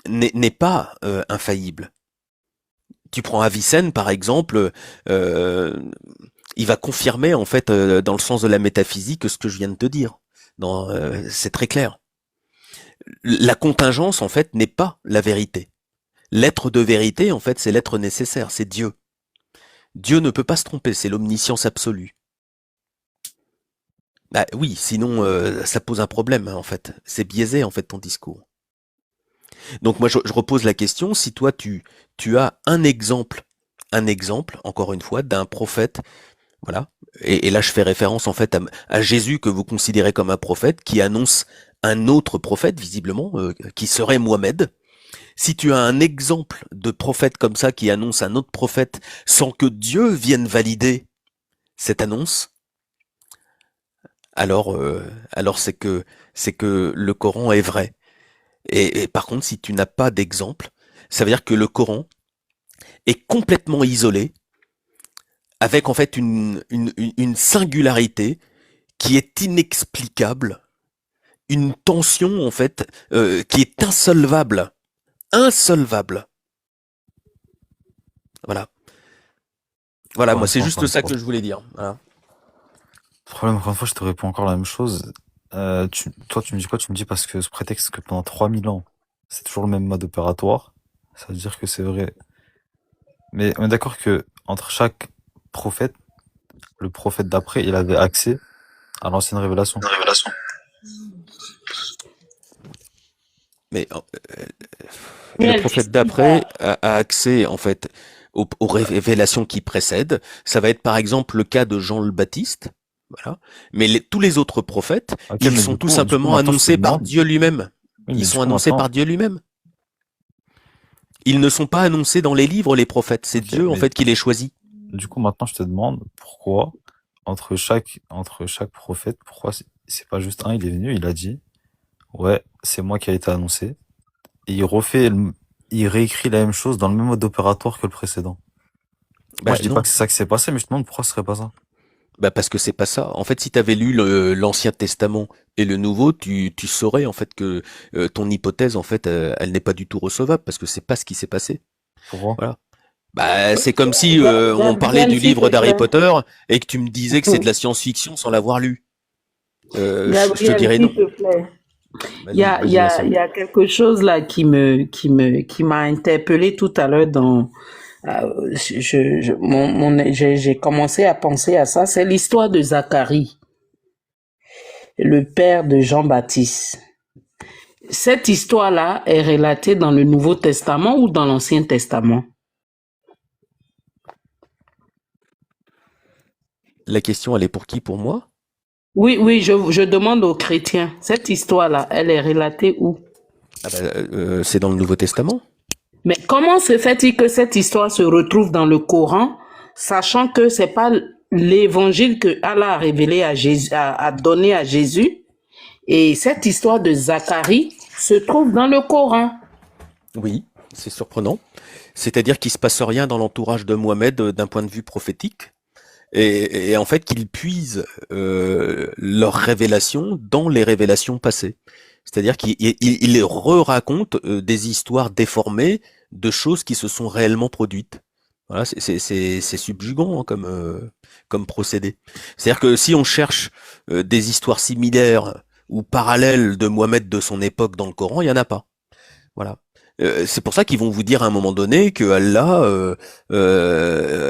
n'est pas infaillible. Tu prends Avicenne, par exemple, il va confirmer, en fait, dans le sens de la métaphysique, ce que je viens de te dire. C'est très clair. La contingence, en fait, n'est pas la vérité. L'être de vérité, en fait, c'est l'être nécessaire, c'est Dieu. Dieu ne peut pas se tromper, c'est l'omniscience absolue. Bah oui, sinon ça pose un problème, hein, en fait. C'est biaisé, en fait, ton discours. Donc moi, je repose la question, si toi, tu as un exemple, encore une fois, d'un prophète, voilà, et là, je fais référence, en fait, à Jésus, que vous considérez comme un prophète, qui annonce un autre prophète, visiblement, qui serait Mohammed. Si tu as un exemple de prophète comme ça, qui annonce un autre prophète, sans que Dieu vienne valider cette annonce, alors c'est que le Coran est vrai. Et par contre, si tu n'as pas d'exemple, ça veut dire que le Coran est complètement isolé, avec en fait une singularité qui est inexplicable, une tension en fait qui est insolvable. Voilà. Voilà, moi c'est juste ça que je voulais dire. Voilà. Le problème, encore une fois, je te réponds encore la même chose. Toi, tu me dis quoi? Tu me dis parce que ce prétexte que pendant 3000 ans, c'est toujours le même mode opératoire. Ça veut dire que c'est vrai. Mais on est d'accord que entre chaque prophète, le prophète d'après, il avait accès à l'ancienne révélation. Mais le prophète d'après a accès en fait aux révélations qui précèdent. Ça va être par exemple le cas de Jean le Baptiste. Voilà. Mais tous les autres prophètes, ils sont tout simplement annoncés par Dieu lui-même. Ils sont annoncés par Dieu lui-même. Ils ne sont pas annoncés dans les livres, les prophètes. C'est Dieu, en fait, qui les choisit. Du coup, maintenant, je te demande pourquoi, entre chaque prophète, pourquoi c'est pas juste un, il est venu, il a dit, ouais, c'est moi qui a été annoncé. Et il réécrit la même chose dans le même mode opératoire que le précédent. Moi, je dis pas que c'est ça qui s'est passé, mais je te demande pourquoi ce serait pas ça. Bah parce que c'est pas ça. En fait, si tu avais lu l'Ancien Testament et le Nouveau, tu saurais en fait que ton hypothèse en fait elle n'est pas du tout recevable parce que c'est pas ce qui s'est passé. Pourquoi? Voilà. Bah c'est comme si on parlait du livre d'Harry Potter et que tu me disais que c'est de la science-fiction sans l'avoir lu. Je te dirais non. Il y a quelque chose là qui m'a interpellé tout à l'heure dans j'ai commencé à penser à ça, c'est l'histoire de Zacharie, le père de Jean-Baptiste. Cette histoire-là est relatée dans le Nouveau Testament ou dans l'Ancien Testament? La question, elle est pour qui? Pour moi? Oui, oui, je demande aux chrétiens. Cette histoire-là, elle est relatée où? Ah bah, c'est dans le Nouveau Testament. Mais comment se fait-il que cette histoire se retrouve dans le Coran, sachant que c'est pas l'évangile que Allah a révélé à Jésus, a donné à Jésus, et cette histoire de Zacharie se trouve dans le Coran. Oui, c'est surprenant. C'est-à-dire qu'il se passe rien dans l'entourage de Mohamed d'un point de vue prophétique. Et en fait qu'ils puisent leurs révélations dans les révélations passées. C'est-à-dire qu'ils re-racontent des histoires déformées de choses qui se sont réellement produites. Voilà, c'est subjugant hein, comme procédé. C'est-à-dire que si on cherche des histoires similaires ou parallèles de Mohamed de son époque dans le Coran, il y en a pas. Voilà. C'est pour ça qu'ils vont vous dire à un moment donné que Allah,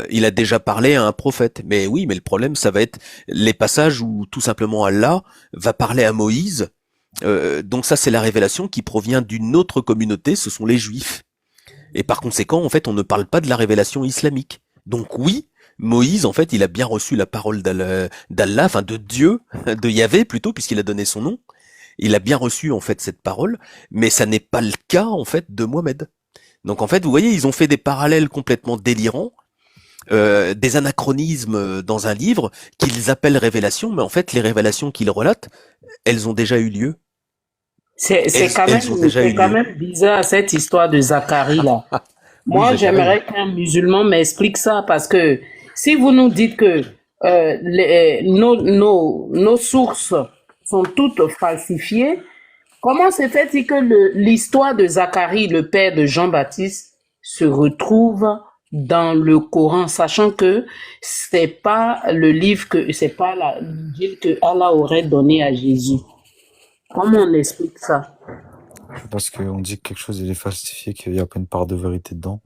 il a déjà parlé à un prophète. Mais oui, mais le problème, ça va être les passages où tout simplement Allah va parler à Moïse. Donc ça, c'est la révélation qui provient d'une autre communauté, ce sont les Juifs. Et par conséquent, en fait, on ne parle pas de la révélation islamique. Donc oui, Moïse, en fait, il a bien reçu la parole d'Allah, enfin de Dieu, de Yahvé plutôt, puisqu'il a donné son nom. Il a bien reçu en fait cette parole, mais ça n'est pas le cas en fait de Mohamed. Donc en fait, vous voyez, ils ont fait des parallèles complètement délirants, des anachronismes dans un livre qu'ils appellent révélations, mais en fait, les révélations qu'ils relatent, elles ont déjà eu lieu. C'est Elles ont déjà eu quand lieu. même bizarre cette histoire de Zacharie là. Oui, Moi, Zacharie. j'aimerais qu'un musulman m'explique ça parce que si vous nous dites que nos sources sont toutes falsifiées, comment se fait-il que l'histoire de Zacharie, le père de Jean-Baptiste, se retrouve dans le Coran, sachant que c'est pas le livre c'est pas l'Injil que Allah aurait donné à Jésus? Comment on explique ça? Parce qu'on dit que quelque chose il est falsifié, qu'il n'y a pas une part de vérité dedans.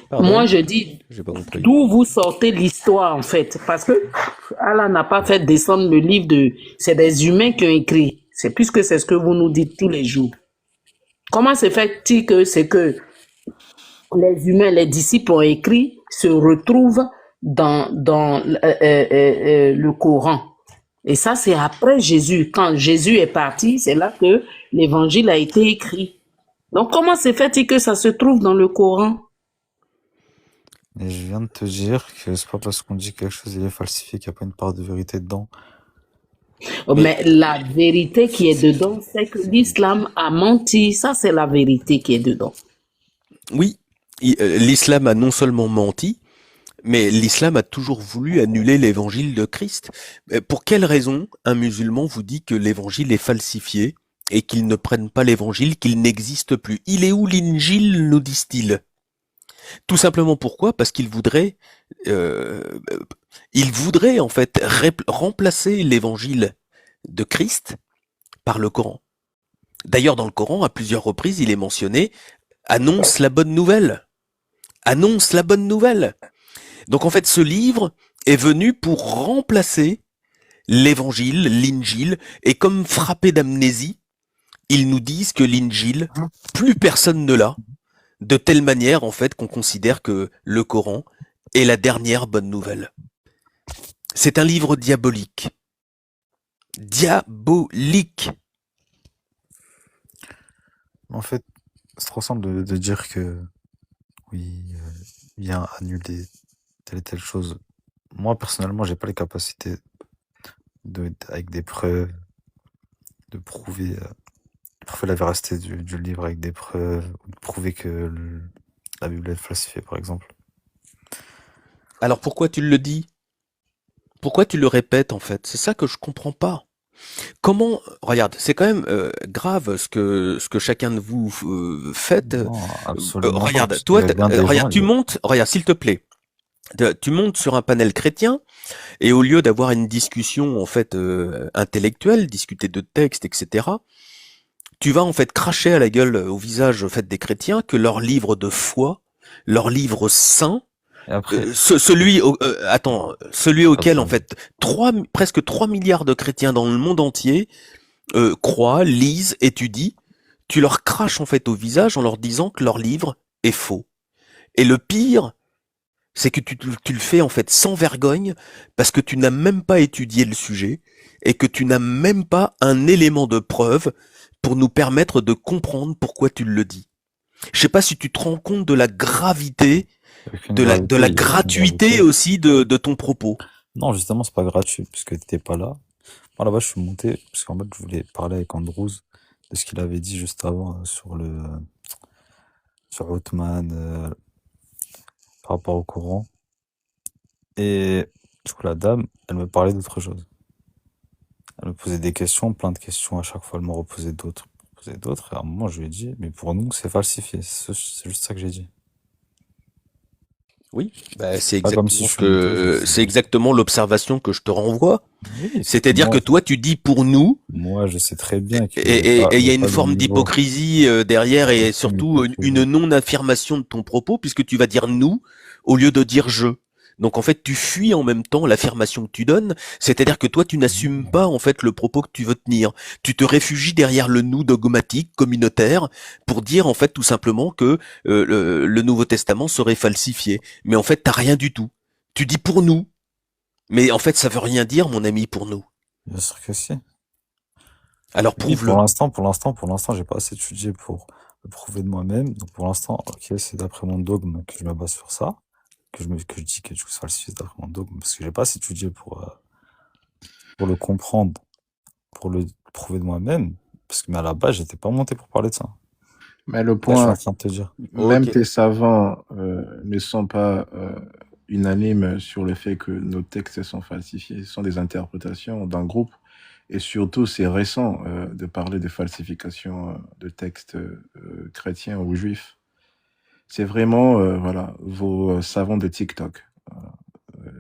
Pardon, Moi, je dis, j'ai pas compris. d'où vous sortez l'histoire, en fait? Parce que Allah n'a pas fait descendre le livre c'est des humains qui ont écrit. C'est puisque c'est ce que vous nous dites tous les jours. Comment se fait-il que c'est que les humains, les disciples ont écrit, se retrouvent dans le Coran? Et ça, c'est après Jésus. Quand Jésus est parti, c'est là que l'évangile a été écrit. Donc, comment se fait-il que ça se trouve dans le Coran? Et je viens de te dire que c'est pas parce qu'on dit que quelque chose il est falsifié qu'il n'y a pas une part de vérité dedans. Mais la vérité qui est dedans, c'est que l'islam a menti. Ça, c'est la vérité qui est dedans. Oui, l'islam a non seulement menti, mais l'islam a toujours voulu annuler l'évangile de Christ. Pour quelle raison un musulman vous dit que l'évangile est falsifié et qu'il ne prenne pas l'évangile, qu'il n'existe plus? Il est où l'Injil, nous disent-ils? Tout simplement pourquoi? Parce qu'il voudrait en fait remplacer l'évangile de Christ par le Coran. D'ailleurs, dans le Coran, à plusieurs reprises, il est mentionné « annonce la bonne nouvelle ». Annonce la bonne nouvelle. Donc en fait, ce livre est venu pour remplacer l'évangile, l'Injil, et comme frappé d'amnésie, ils nous disent que l'Injil, plus personne ne l'a, de telle manière en fait qu'on considère que le Coran est la dernière bonne nouvelle. C'est un livre diabolique. Diabolique. En fait, c'est trop simple de dire que oui, vient annuler telle et telle chose. Moi, personnellement, j'ai pas les capacités avec des preuves, de prouver la véracité du livre avec des preuves, ou de prouver que la Bible est falsifiée, par exemple. Alors pourquoi tu le dis? Pourquoi tu le répètes en fait? C'est ça que je comprends pas. Comment, regarde, c'est quand même grave ce que chacun de vous faites. Non, absolument pas, Regarde, parce toi, qu'il y a bien des regarde, gens, tu montes, regarde, s'il te plaît, tu montes sur un panel chrétien et au lieu d'avoir une discussion en fait intellectuelle, discuter de textes, etc., tu vas en fait cracher à la gueule au visage en fait des chrétiens que leur livre de foi, leur livre saint, et après, celui auquel en attends, fait presque 3 milliards de chrétiens dans le monde entier croient, lisent, étudient, tu leur craches en fait au visage en leur disant que leur livre est faux. Et le pire, C'est que tu le fais en fait sans vergogne parce que tu n'as même pas étudié le sujet et que tu n'as même pas un élément de preuve pour nous permettre de comprendre pourquoi tu le dis. Je sais pas si tu te rends compte de la gravité, Aucune de gravité, la il y a aucune gratuité gravité. aussi de ton propos. Non, justement, c'est pas gratuit puisque t'étais pas là. Moi, là-bas, je suis monté parce qu'en fait, je voulais parler avec Andrews de ce qu'il avait dit juste avant sur Othman par rapport au Coran. Et du coup, la dame, elle me parlait d'autre chose. Elle me posait des questions, plein de questions à chaque fois. Elle m'en reposait d'autres, Et à un moment, je lui ai dit, mais pour nous, c'est falsifié. C'est juste ça que j'ai dit. Oui, bah, c'est Pas comme si exactement je suis monté, j'ai dit. c'est exactement l'observation que je te renvoie. Oui, c'est que C'est-à-dire que toi, tu dis pour nous, moi, je sais très bien qu'il n'y a et il y il y a a une pas le forme niveau. d'hypocrisie derrière et Aucune surtout une hypocrisie. non-affirmation de ton propos puisque tu vas dire nous au lieu de dire je. Donc en fait, tu fuis en même temps l'affirmation que tu donnes, c'est-à-dire que toi, tu n'assumes pas en fait le propos que tu veux tenir. Tu te réfugies derrière le nous dogmatique, communautaire, pour dire en fait tout simplement que le Nouveau Testament serait falsifié. Mais en fait, t'as rien du tout. Tu dis pour nous, mais en fait, ça veut rien dire, mon ami, pour nous. Bien sûr que si. Alors Oui, prouve-le. pour l'instant, j'ai pas assez étudié pour le prouver de moi-même. Donc pour l'instant, ok, c'est d'après mon dogme que je me base sur ça, que je dis que du coup, c'est falsifié d'après mon dogme, parce que j'ai pas assez étudié pour le comprendre, pour le prouver de moi-même, parce que mais à la base, j'étais pas monté pour parler de ça. Mais le Là, je suis en point, train de te dire. même Ok. tes savants ne sont pas unanimes sur le fait que nos textes sont falsifiés. Ce sont des interprétations d'un groupe. Et surtout, c'est récent de parler de falsification de textes chrétiens ou juifs. C'est vraiment voilà, vos savants de TikTok,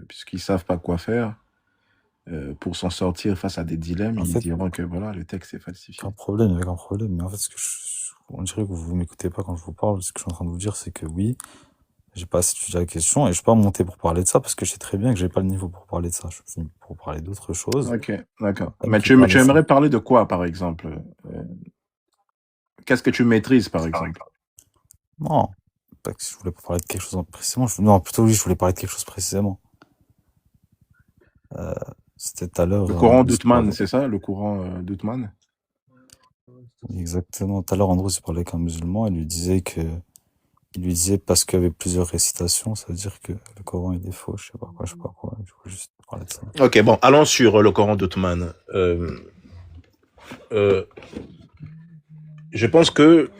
puisqu'ils savent pas quoi faire pour s'en sortir face à des dilemmes. En Ils fait, diront que voilà, le texte est falsifié. aucun problème, avec un problème. Mais en fait, on dirait que vous m'écoutez pas quand je vous parle. Ce que je suis en train de vous dire, c'est que oui, j'ai pas assez étudié la question et je suis pas monté pour parler de ça parce que je sais très bien que j'ai pas le niveau pour parler de ça. Je suis venu pour parler d'autres choses. Ok, d'accord. Pas Mais pour parler tu de ça. aimerais parler de quoi, par exemple Qu'est-ce que tu maîtrises, par exemple Non, pas que je voulais pas parler de quelque chose précisément. Non, plutôt oui, je voulais parler de quelque chose précisément. C'était tout à l'heure. Le courant Andrews d'Othman, parlait. c'est ça, le courant d'Othman Exactement. Tout à l'heure, Andrews parlait avec un musulman et il lui disait parce qu'il y avait plusieurs récitations, ça veut dire que le Coran il est faux, je sais pas quoi. Je voulais juste parler de ça. Ok, bon, allons sur le courant d'Othman. Je pense que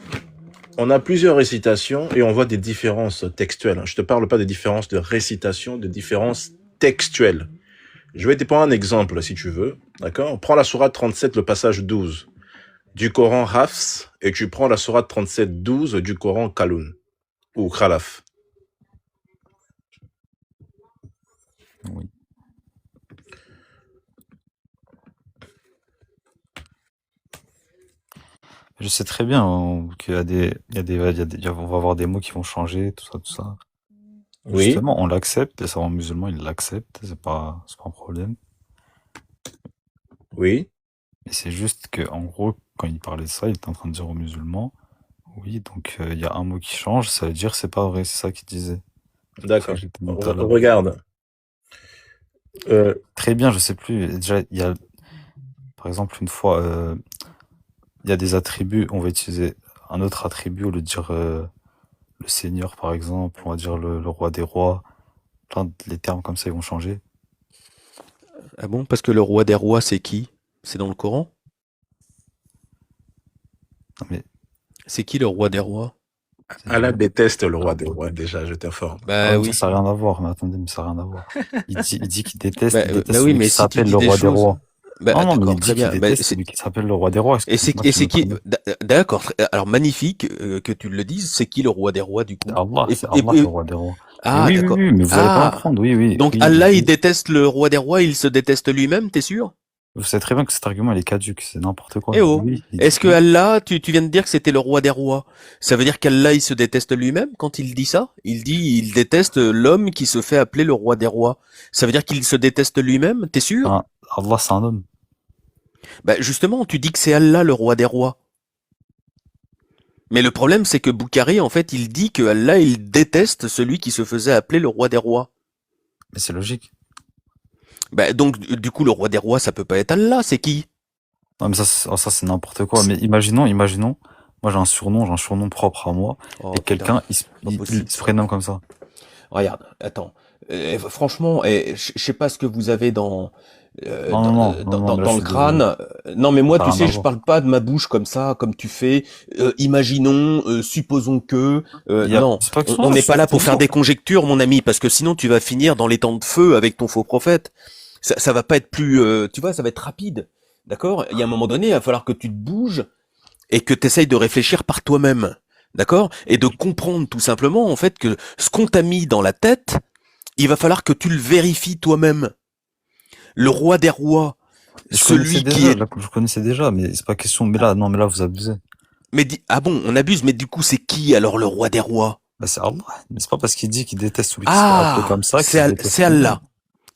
on a plusieurs récitations et on voit des différences textuelles. Je te parle pas de différences de récitation, de différences textuelles. Je vais te prendre un exemple, si tu veux. D'accord? Prends la sourate 37, le passage 12 du Coran Hafs, et tu prends la sourate 37, 12 du Coran Kalun, ou Khalaf. Oui. Je sais très bien qu'il y a on va avoir des mots qui vont changer, tout ça. Oui. Justement, on l'accepte, les savants musulmans, ils l'acceptent, c'est pas un problème. Oui. Et c'est juste que, en gros, quand il parlait de ça, il était en train de dire aux musulmans, oui, donc, il y a un mot qui change, ça veut dire c'est pas vrai, c'est ça qu'il disait. C'est pour ça D'accord. que j'étais mis tout à l'heure. Regarde. Très bien, je sais plus. Déjà, il y a, par exemple, une fois, il y a des attributs, on va utiliser un autre attribut au lieu de dire le Seigneur, par exemple, on va dire le roi des rois. Les termes comme ça, ils vont changer. Ah bon? Parce que le roi des rois, c'est qui? C'est dans le Coran? Non, mais C'est qui le roi des rois? Allah déteste le roi des rois, déjà, je t'informe. Bah oui. Ça n'a rien à voir, mais attendez, mais ça n'a rien à voir. Il dit qu'il déteste, Bah oui, celui mais qui si tu s'appelle dis le des roi des choses. rois. Bah, Non, mais d'accord, il très dit qu'il bien. Bah, déteste celui qui s'appelle le roi des rois. et c'est qui? D'accord. Alors magnifique que tu le dises. C'est qui le roi des rois du coup? C'est Allah le roi des rois. Ah oui, d'accord. oui, mais vous allez pas l'apprendre, oui. Donc oui, Allah, oui. il déteste le roi des rois, il se déteste lui-même, t'es sûr? Vous savez très bien que cet argument, il est caduque, c'est n'importe quoi. Eh oh. Oui, Est-ce que Allah, tu viens de dire que c'était le roi des rois? Ça veut dire qu'Allah, il se déteste lui-même quand il dit ça? Il déteste l'homme qui se fait appeler le roi des rois. Ça veut dire qu'il se déteste lui-même, t'es sûr? Allah, c'est un homme. Bah justement, tu dis que c'est Allah le roi des rois. Mais le problème, c'est que Boukhari, en fait, il dit que Allah, il déteste celui qui se faisait appeler le roi des rois. Mais c'est logique. Bah, donc, du coup, le roi des rois, ça peut pas être Allah, c'est qui? Non, mais ça c'est n'importe quoi. Mais imaginons, moi j'ai un surnom propre à moi, Oh et putain, quelqu'un, pas il possible se ça. prénomme comme ça. Regarde, attends. Franchement, je sais pas ce que vous avez dans Non, mais là je dans le suis désolé. crâne. Non, mais moi, Ça tu n'a rien sais, à je voir. parle pas de ma bouche comme ça, comme tu fais. Imaginons, supposons que. Non, C'est pas que on n'est pas là pour faire des supposons. conjectures, mon ami, parce que sinon tu vas finir dans les temps de feu avec ton faux prophète. Ça va pas être plus, tu vois, ça va être rapide, d'accord? Il y a un moment donné, il va falloir que tu te bouges et que tu essayes de réfléchir par toi-même, d'accord? Et de comprendre tout simplement, en fait, que ce qu'on t'a mis dans la tête, il va falloir que tu le vérifies toi-même. Le roi des rois, Je connaissais celui qui déjà, est... là, je connaissais déjà, mais c'est pas question. Mais là, non, mais là vous abusez. Mais ah bon, on abuse, mais du coup, c'est qui alors le roi des rois? Bah, c'est Allah. Mais c'est pas parce qu'il dit qu'il déteste celui qui se fait appeler Ah, comme ça qu'il déteste C'est lui-même. Allah.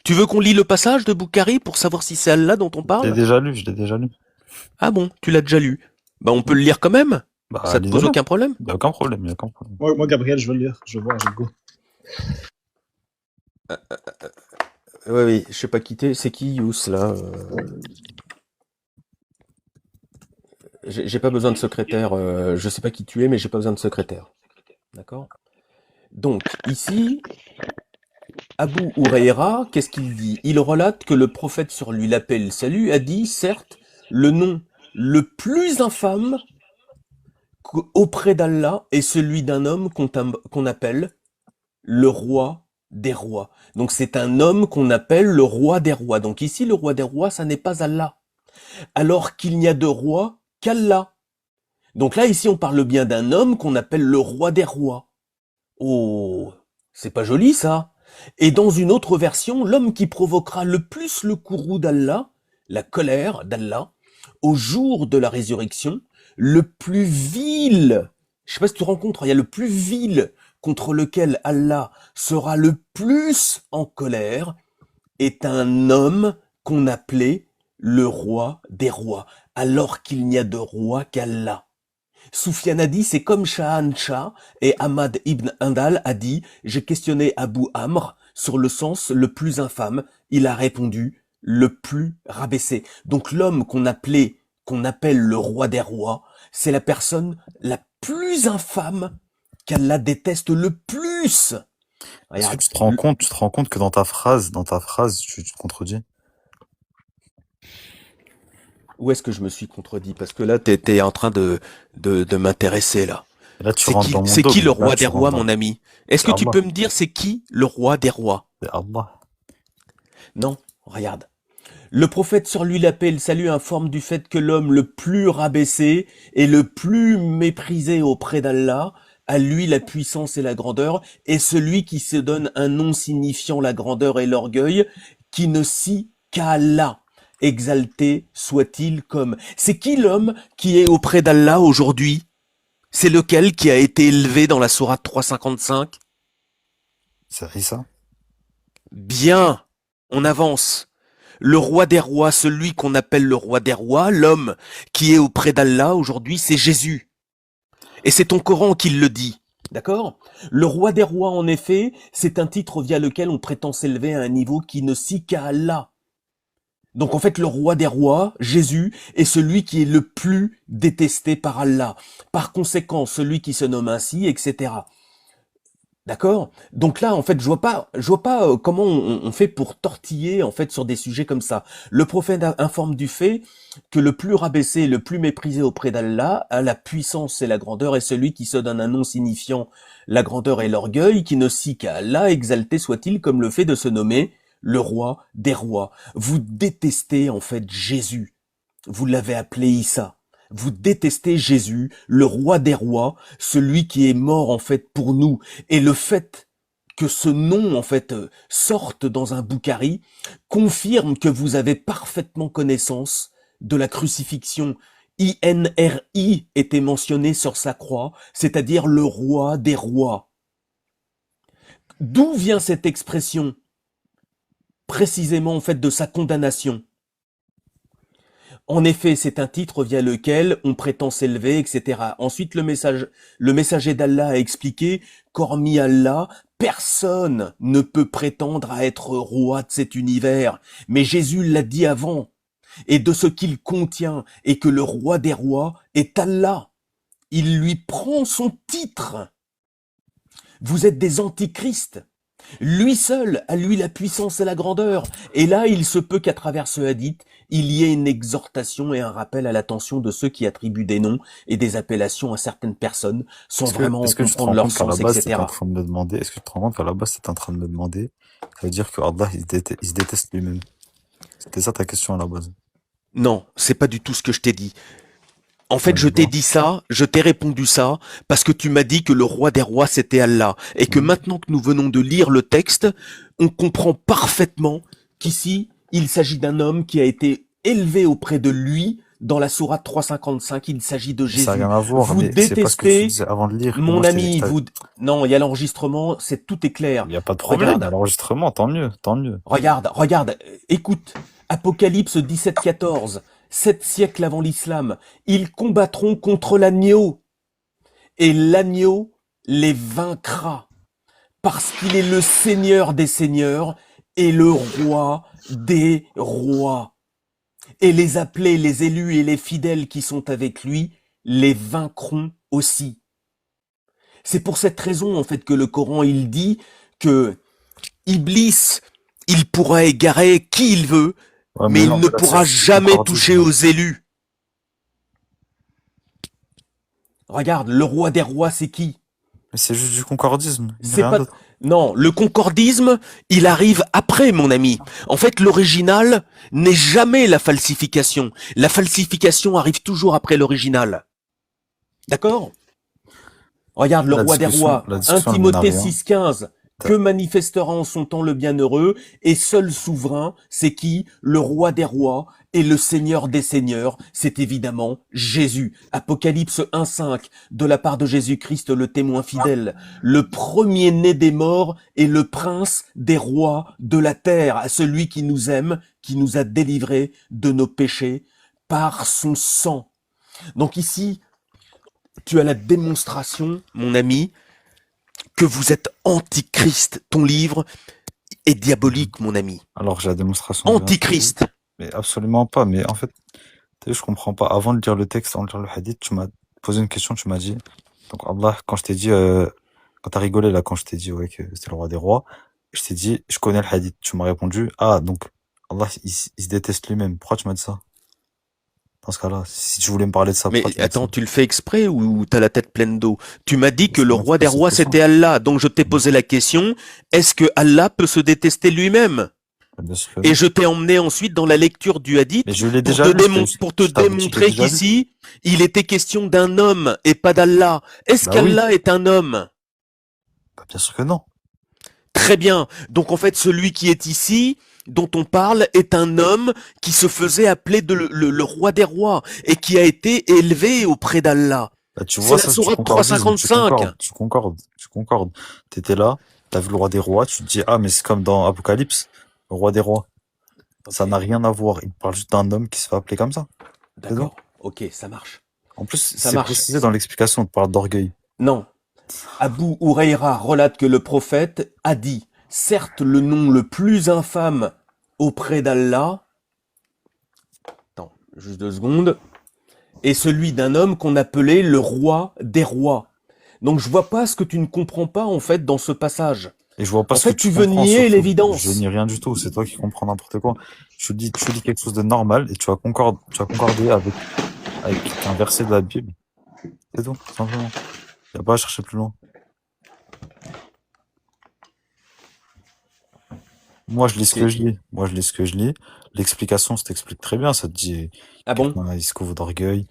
Tu veux qu'on lit le passage de Boukhari pour savoir si c'est Allah dont on Je l'ai parle? déjà lu, je l'ai déjà lu. Ah bon, tu l'as déjà lu. Bah on peut le lire quand même? Bah, Ça te pose lisez-le. aucun problème? Y a aucun problème, y a aucun problème. Moi, Gabriel, je veux le lire. Je veux voir, j'ai le goût. Oui, je sais pas qui t'es. C'est qui Yous là? J'ai pas besoin de secrétaire. Je sais pas qui tu es, mais j'ai pas besoin de secrétaire. D'accord? Donc ici, Abu Huraira, qu'est-ce qu'il dit? Il relate que le prophète sur lui l'appelle salut a dit, certes, le nom le plus infâme auprès d'Allah est celui d'un homme qu'on appelle le roi des rois. Donc c'est un homme qu'on appelle le roi des rois. Donc ici, le roi des rois, ça n'est pas Allah. Alors qu'il n'y a de roi qu'Allah. Donc là, ici, on parle bien d'un homme qu'on appelle le roi des rois. Oh, c'est pas joli ça. Et dans une autre version, l'homme qui provoquera le plus le courroux d'Allah, la colère d'Allah, au jour de la résurrection, le plus vil, je sais pas si tu rencontres, il y a le plus vil contre lequel Allah sera le plus en colère, est un homme qu'on appelait le roi des rois, alors qu'il n'y a de roi qu'Allah. Soufiane a dit, c'est comme Shahan Shah, et Ahmad ibn Handal a dit, j'ai questionné Abu Amr sur le sens le plus infâme. Il a répondu, le plus rabaissé. Donc l'homme qu'on appelle le roi des rois, c'est la personne la plus infâme qu'Allah déteste le plus. Est-ce que Regarde, tu te rends compte que dans ta phrase, tu te contredis? où est-ce que je me suis contredit? Parce que là, t'es en train de m'intéresser, là. Et là, tu rentres dans mon C'est qui dogme. le Là, roi tu des rentres rois, dans... mon ami? Est-ce C'est que tu Allah. peux me dire c'est qui le roi des rois? C'est Allah. Non, regarde. Le prophète sur lui la paix et le salut informe du fait que l'homme le plus rabaissé et le plus méprisé auprès d'Allah, à lui la puissance et la grandeur, est celui qui se donne un nom signifiant la grandeur et l'orgueil, qui ne scie qu'à Allah. Exalté soit-il comme... C'est qui l'homme qui est auprès d'Allah aujourd'hui? C'est lequel qui a été élevé dans la sourate 355? C'est Rissa. Bien, on avance. Le roi des rois, celui qu'on appelle le roi des rois, l'homme qui est auprès d'Allah aujourd'hui, c'est Jésus. Et c'est ton Coran qui le dit. D'accord? Le roi des rois, en effet, c'est un titre via lequel on prétend s'élever à un niveau qui ne scie qu'à Allah. Donc en fait, le roi des rois, Jésus, est celui qui est le plus détesté par Allah. Par conséquent, celui qui se nomme ainsi, etc. D'accord? Donc là, en fait, je vois pas comment on fait pour tortiller, en fait, sur des sujets comme ça. Le prophète informe du fait que le plus rabaissé, le plus méprisé auprès d'Allah, a la puissance et la grandeur, est celui qui se donne un nom signifiant la grandeur et l'orgueil, qui ne scie qu'à Allah, exalté soit-il, comme le fait de se nommer le roi des rois. Vous détestez, en fait, Jésus. Vous l'avez appelé Issa. Vous détestez Jésus, le roi des rois, celui qui est mort en fait pour nous. Et le fait que ce nom en fait sorte dans un Boukhari confirme que vous avez parfaitement connaissance de la crucifixion. INRI était mentionné sur sa croix, c'est-à-dire le roi des rois. D'où vient cette expression? Précisément en fait de sa condamnation. En effet, c'est un titre via lequel on prétend s'élever, etc. Ensuite, le messager d'Allah a expliqué qu'hormis Allah, personne ne peut prétendre à être roi de cet univers. Mais Jésus l'a dit avant, et de ce qu'il contient, et que le roi des rois est Allah. Il lui prend son titre. Vous êtes des antichrists. Lui seul a lui la puissance et la grandeur. Et là, il se peut qu'à travers ce hadith, il y ait une exhortation et un rappel à l'attention de ceux qui attribuent des noms et des appellations à certaines personnes sans vraiment est-ce que tu te comprendre rends leur compte qu'à la sens, base, t'es etc. en train de me demander, est-ce que tu te rends compte qu'à la base, t'es en train de me demander, ça veut dire que Allah, il se déteste lui-même. C'était ça ta question à la base. Non, c'est pas du tout ce que je t'ai dit. En fait, Ouais, je t'ai dis-moi. dit ça, je t'ai répondu ça, parce que tu m'as dit que le roi des rois, c'était Allah. Et que Mhm. maintenant que nous venons de lire le texte, on comprend parfaitement qu'ici, il s'agit d'un homme qui a été élevé auprès de lui. Dans la sourate 355, il s'agit de Mais ça n'a Jésus. rien à voir, Vous mais c'est pas ce que tu détestez, disais avant de lire. Moi, mon je t'ai dit ami, que vous... Non, il y a l'enregistrement, tout est clair. il n'y a pas de problème, Regarde, l'enregistrement, tant mieux, tant mieux. regarde, écoute. Apocalypse 17-14, 7 siècles avant l'islam, ils combattront contre l'agneau, et l'agneau les vaincra, parce qu'il est le Seigneur des seigneurs et le roi des rois. Et les appelés, les élus et les fidèles qui sont avec lui les vaincront aussi. C'est pour cette raison, en fait, que le Coran, il dit que Iblis, il pourra égarer qui il veut, Ouais, mais mais il non, ne mais là, c'est pourra juste du jamais toucher concordisme. aux élus. Regarde, le roi des rois, c'est qui? Mais c'est juste du concordisme, C'est rien pas... d'autre. Non, le concordisme, il arrive après, mon ami. En fait, l'original n'est jamais la falsification. La falsification arrive toujours après l'original. D'accord? Regarde, le roi des rois, La 1 discussion, elle mène à Timothée rien. 6,15. Que manifestera en son temps le bienheureux, et seul souverain, c'est qui? Le roi des rois et le seigneur des seigneurs, c'est évidemment Jésus. Apocalypse 1,5, de la part de Jésus-Christ, le témoin fidèle, le premier-né des morts et le prince des rois de la terre, à celui qui nous aime, qui nous a délivrés de nos péchés par son sang. Donc ici, tu as la démonstration, mon ami, que vous êtes antichrist. Ton livre est diabolique, mon ami. Alors, j'ai la démonstration, bien sûr. Antichrist. Mais absolument pas. Mais en fait, tu sais, je comprends pas. Avant de lire le texte, avant de lire le hadith, tu m'as posé une question, tu m'as dit, donc Allah, quand je t'ai dit, quand t'as rigolé là, quand je t'ai dit, ouais, que c'était le roi des rois, je t'ai dit, je connais le hadith. Tu m'as répondu, ah, donc, Allah, il se déteste lui-même. Pourquoi tu m'as dit ça? Dans ce cas-là, si tu voulais me parler de ça, pourquoi Mais tu m'as dit ça? attends, tu le fais exprès ou t'as la tête pleine d'eau? Tu m'as dit que C'est le moi qui roi des pose cette rois question. c'était Allah, donc je t'ai posé la question, est-ce que Allah peut se détester lui-même? Bien sûr que Et non. je t'ai emmené ensuite dans la lecture du hadith Mais je l'ai pour déjà te, lu, pour te je t'avais dit que démontrer déjà lu. qu'ici, il était question d'un homme et pas d'Allah. Est-ce Bah oui. qu'Allah est un homme? Bah, bien sûr que non. Très bien. Donc en fait, celui qui est ici, dont on parle, est un homme qui se faisait appeler le roi des rois et qui a été élevé auprès d'Allah. Bah, tu C'est vois, la ça, c'est du sourate concordisme. 355. Tu concordes. T'étais là, t'as vu le roi des rois, tu te dis, ah, mais c'est comme dans Apocalypse, le roi des rois. Ça Ok. n'a rien à voir. Il parle juste d'un homme qui se fait appeler comme ça. C'est tout. D'accord. Ok, ça marche. En plus, Ça c'est marche. précisé dans l'explication, on te parle d'orgueil. Non. Abu Huraira relate que le prophète a dit, certes le nom le plus infâme auprès d'Allah, attends, juste 2 secondes, est celui d'un homme qu'on appelait le roi des rois. Donc je vois pas ce que tu ne comprends pas en fait dans ce passage. Et je vois pas En ce fait, que tu tu veux comprends, nier surtout. l'évidence. Je nie rien du tout. C'est toi qui comprends n'importe quoi. Tu dis quelque chose de normal et tu vas concorder avec un verset de la Bible. C'est tout, simplement. Y a pas à chercher plus loin. Moi, je lis ce Ok. que je lis. Moi, je lis ce que je lis. L'explication, ça t'explique très bien. Ça te dit, Ah bon? quelqu'un il se couvre d'orgueil.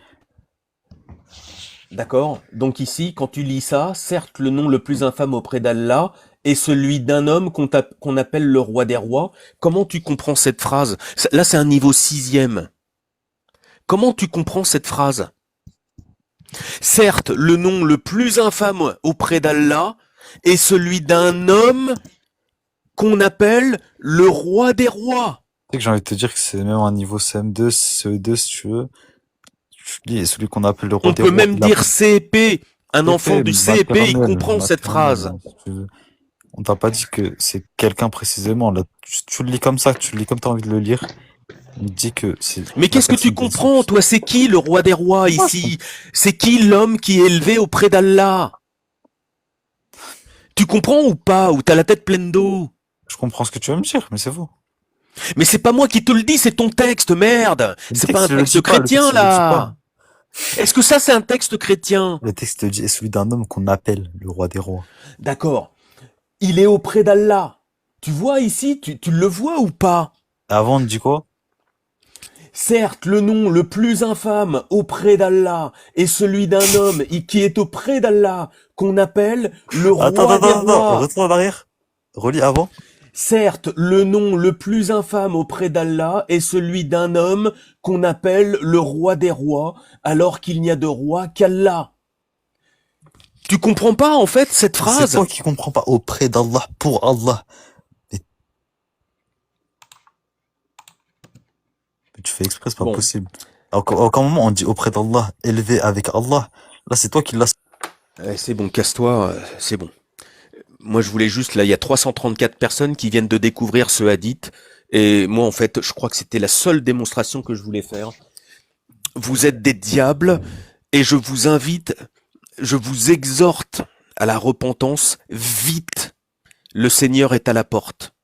D'accord. Donc ici, quand tu lis ça, certes le nom le plus infâme auprès d'Allah est celui d'un homme qu'on appelle le roi des rois. Comment tu comprends cette phrase? Là, c'est un niveau 6e. Comment tu comprends cette phrase? Certes, le nom le plus infâme auprès d'Allah est celui d'un homme qu'on appelle le roi des rois. sais que j'ai envie de te dire que c'est même un niveau CM2, CE2, si tu veux. Tu lis celui qu'on appelle le roi On des peut rois. même dire CP. Un enfant du CP, il maternelle, comprend cette phrase. si tu veux. On t'a pas dit que c'est quelqu'un précisément. Là, tu le lis comme ça, tu le lis comme t'as envie de le lire. On te dit que c'est Mais la qu'est-ce que tu personne comprends, toi? C'est qui le roi des rois ici? C'est qui l'homme qui est élevé auprès d'Allah? Tu comprends ou pas? Ou t'as la tête pleine d'eau? Je comprends ce que tu veux me dire, mais c'est faux. Mais c'est pas moi qui te le dis, c'est ton texte, merde! Le C'est pas un je le texte dis pas, le chrétien, texte, je le dis là! pas. Est-ce que ça, c'est un texte chrétien? Le texte dit est celui d'un homme qu'on appelle le roi des rois. D'accord. Il est auprès d'Allah. Tu vois ici, tu le vois ou pas? Avant, on te dit quoi? Certes, le nom le plus infâme auprès d'Allah est celui d'un homme qui est auprès d'Allah, qu'on appelle le roi des rois. Retourne en arrière. Relis avant. Certes, le nom le plus infâme auprès d'Allah est celui d'un homme qu'on appelle le roi des rois, alors qu'il n'y a de roi qu'Allah. Tu comprends pas, en fait, cette C'est phrase? toi qui comprends pas auprès d'Allah, pour Allah. Mais tu fais exprès, c'est pas Bon. possible. À aucun moment on dit auprès d'Allah, élevé avec Allah. Là, c'est toi qui l'as. C'est bon, casse-toi, c'est bon. Moi, je voulais juste, là, il y a 334 personnes qui viennent de découvrir ce hadith. Et moi, en fait, je crois que c'était la seule démonstration que je voulais faire. Vous êtes des diables et je vous invite, je vous exhorte à la repentance vite. Le Seigneur est à la porte.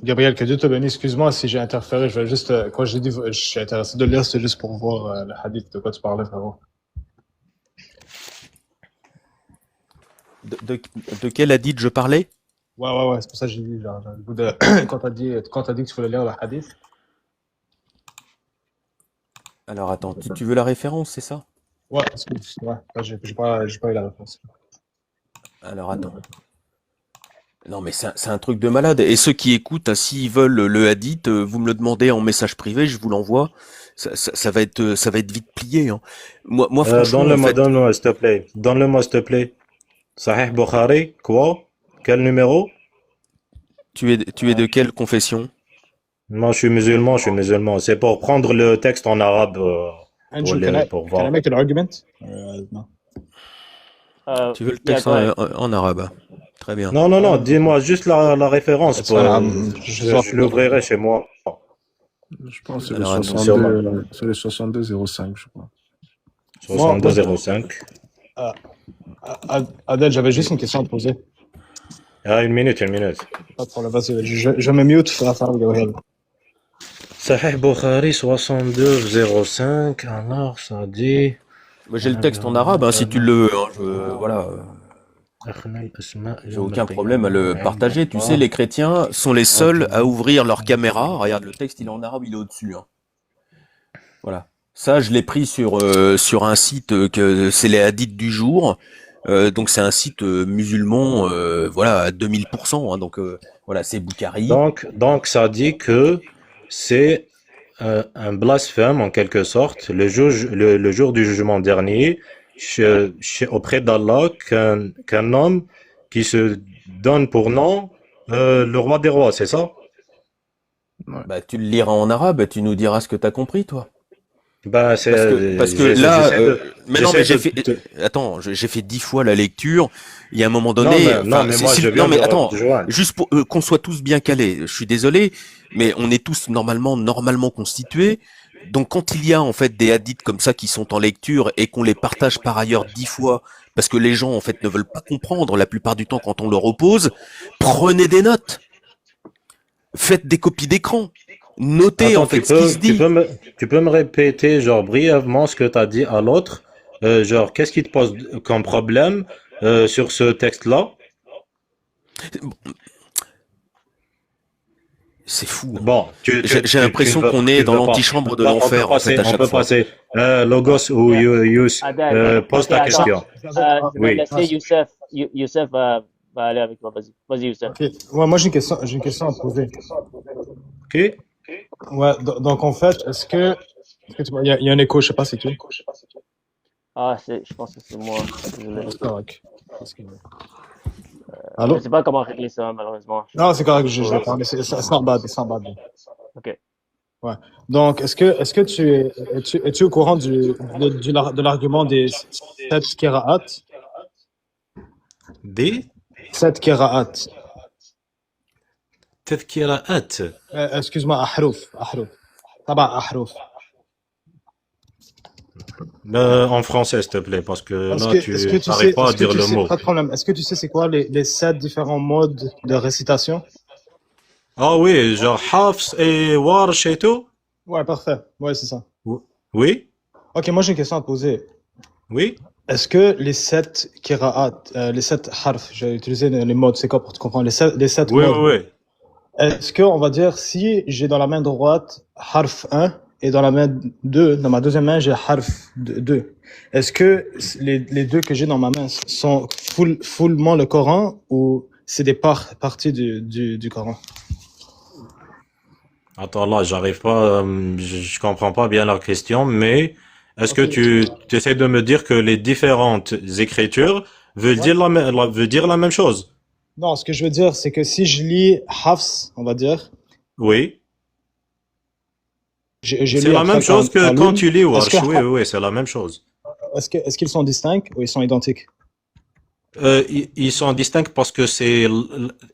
Gabriel, que Dieu te bénisse. Excuse-moi si j'ai interféré. Je vais juste, quand j'ai dit, je suis intéressé de le lire, c'est juste pour voir le hadith de quoi tu parlais, frérot. De quel hadith je parlais? Ouais, c'est pour ça que j'ai dit, genre, le goût de, quand t'as dit que tu voulais lire le hadith. Alors attends, tu veux la référence, c'est ça? Ouais, excuse, ouais, j'ai pas eu la réponse. Alors attends. Non mais c'est un truc de malade. Et ceux qui écoutent, hein, s'ils veulent le hadith, vous me le demandez en message privé, je vous l'envoie. Ça va être vite plié. Hein. Moi franchement, en fait, Donne-le-moi, s'il te plaît. Donne-le-moi, s'il te plaît. Sahih Bukhari, quoi? Quel numéro? tu es de quelle confession? Moi, je suis musulman. C'est pour prendre le texte en arabe Andrew, pour can I voir. make an argument? No. Tu veux le Yeah, texte go ahead. en arabe? Très bien. Non, dis-moi juste la référence. It's fine, Je l'ouvrirai chez moi. Je pense que c'est Alors, le attends, 62, c'est le 6205, je crois. 6205. Adèle, j'avais juste une question à te poser. Ah, une minute. Pas de problème, vas-y, je me mute, faire Gabriel. Sahih Bukhari 6205. Alors, ça dit. Moi, j'ai le texte en arabe, hein, si tu le veux. Hein, voilà. J'ai aucun problème à le partager. Tu sais, les chrétiens sont les seuls à ouvrir leur caméra. Regarde, le texte, il est en arabe, il est au-dessus. Hein. Voilà. Ça, je l'ai pris sur un site que c'est les hadiths du jour. Donc c'est un site musulman, voilà, à 2000%. Hein, donc voilà, c'est Bukhari. Donc, ça dit que c'est un blasphème en quelque sorte le jour du jugement dernier auprès d'Allah qu'un homme qui se donne pour nom le roi des rois, c'est ça? Bah, tu le liras en arabe et tu nous diras ce que t'as compris, toi. Ben, Parce que là, mais non, mais j'ai fait 10 fois la lecture. Il y a un moment donné, juste pour qu'on soit tous bien calés. Je suis désolé, mais on est tous normalement constitués. Donc, quand il y a en fait des hadiths comme ça qui sont en lecture et qu'on les partage par ailleurs 10 fois, parce que les gens en fait ne veulent pas comprendre la plupart du temps quand on leur oppose, prenez des notes, faites des copies d'écran. Notez en fait ce qui se dit. Tu peux me répéter genre brièvement ce que tu as dit à l'autre, genre qu'est-ce qui te pose comme problème sur ce texte-là? C'est fou. Hein. Bon, j'ai l'impression qu'on est dans l'antichambre de l'enfer en fait à chaque fois. On peut passer Logos ou Yus pose ta question. Je vais laisser Youssef va aller avec moi. Vas-y Youssef. Okay. Ouais, moi j'ai une question à te poser. Ok. Ouais, donc en fait, est-ce que il y a un écho, je sais pas c'est qui. Ah, je pense que c'est moi. C'est correct. Allô? Je sais pas comment régler ça, malheureusement. Non, c'est correct, je Faut- l'ai pas, mais c'est sans bad, sans bad. Ok. Ouais. Donc, est-ce que es-tu au courant de l'argument des 7 kira'at? Des 7 kira'at. tadhkira'at. Excuse-moi, ahruf. Taba ahruf. En français, s'il te plaît, parce que Est-ce là, que, est-ce que tu tu n'arrives sais, pas à est-ce que dire tu le sais, mot. pas de problème. Est-ce que tu sais c'est quoi les 7 différents modes de récitation? Ah oui, genre Hafs et Warsh et tout? Ouais, parfait. Ouais, c'est ça. Oui, Ok, moi j'ai une question à te poser. oui. Est-ce que les 7 kira'at, les 7 harf, j'ai utilisé les modes, c'est quoi pour te comprendre? Les sept Oui, modes. oui, oui. Est-ce que, on va dire, si j'ai dans la main droite harf 1 et dans la main 2, dans ma deuxième main, j'ai harf 2, est-ce que les deux que j'ai dans ma main sont fullement le Coran ou c'est des parties du Coran? Attends, là, j'arrive pas, je comprends pas bien la question, mais est-ce que Ok. tu essaies de me dire que les différentes écritures veulent Ouais. dire veut dire la même chose? Non, ce que je veux dire, c'est que si je lis Hafs, on va dire, Oui. je C'est lis la même après chose que quand Qalun, tu lis est-ce Warsh. que, Oui, oui, oui, c'est la même chose. est-ce qu'ils sont distincts ou ils sont identiques? Ils sont distincts parce que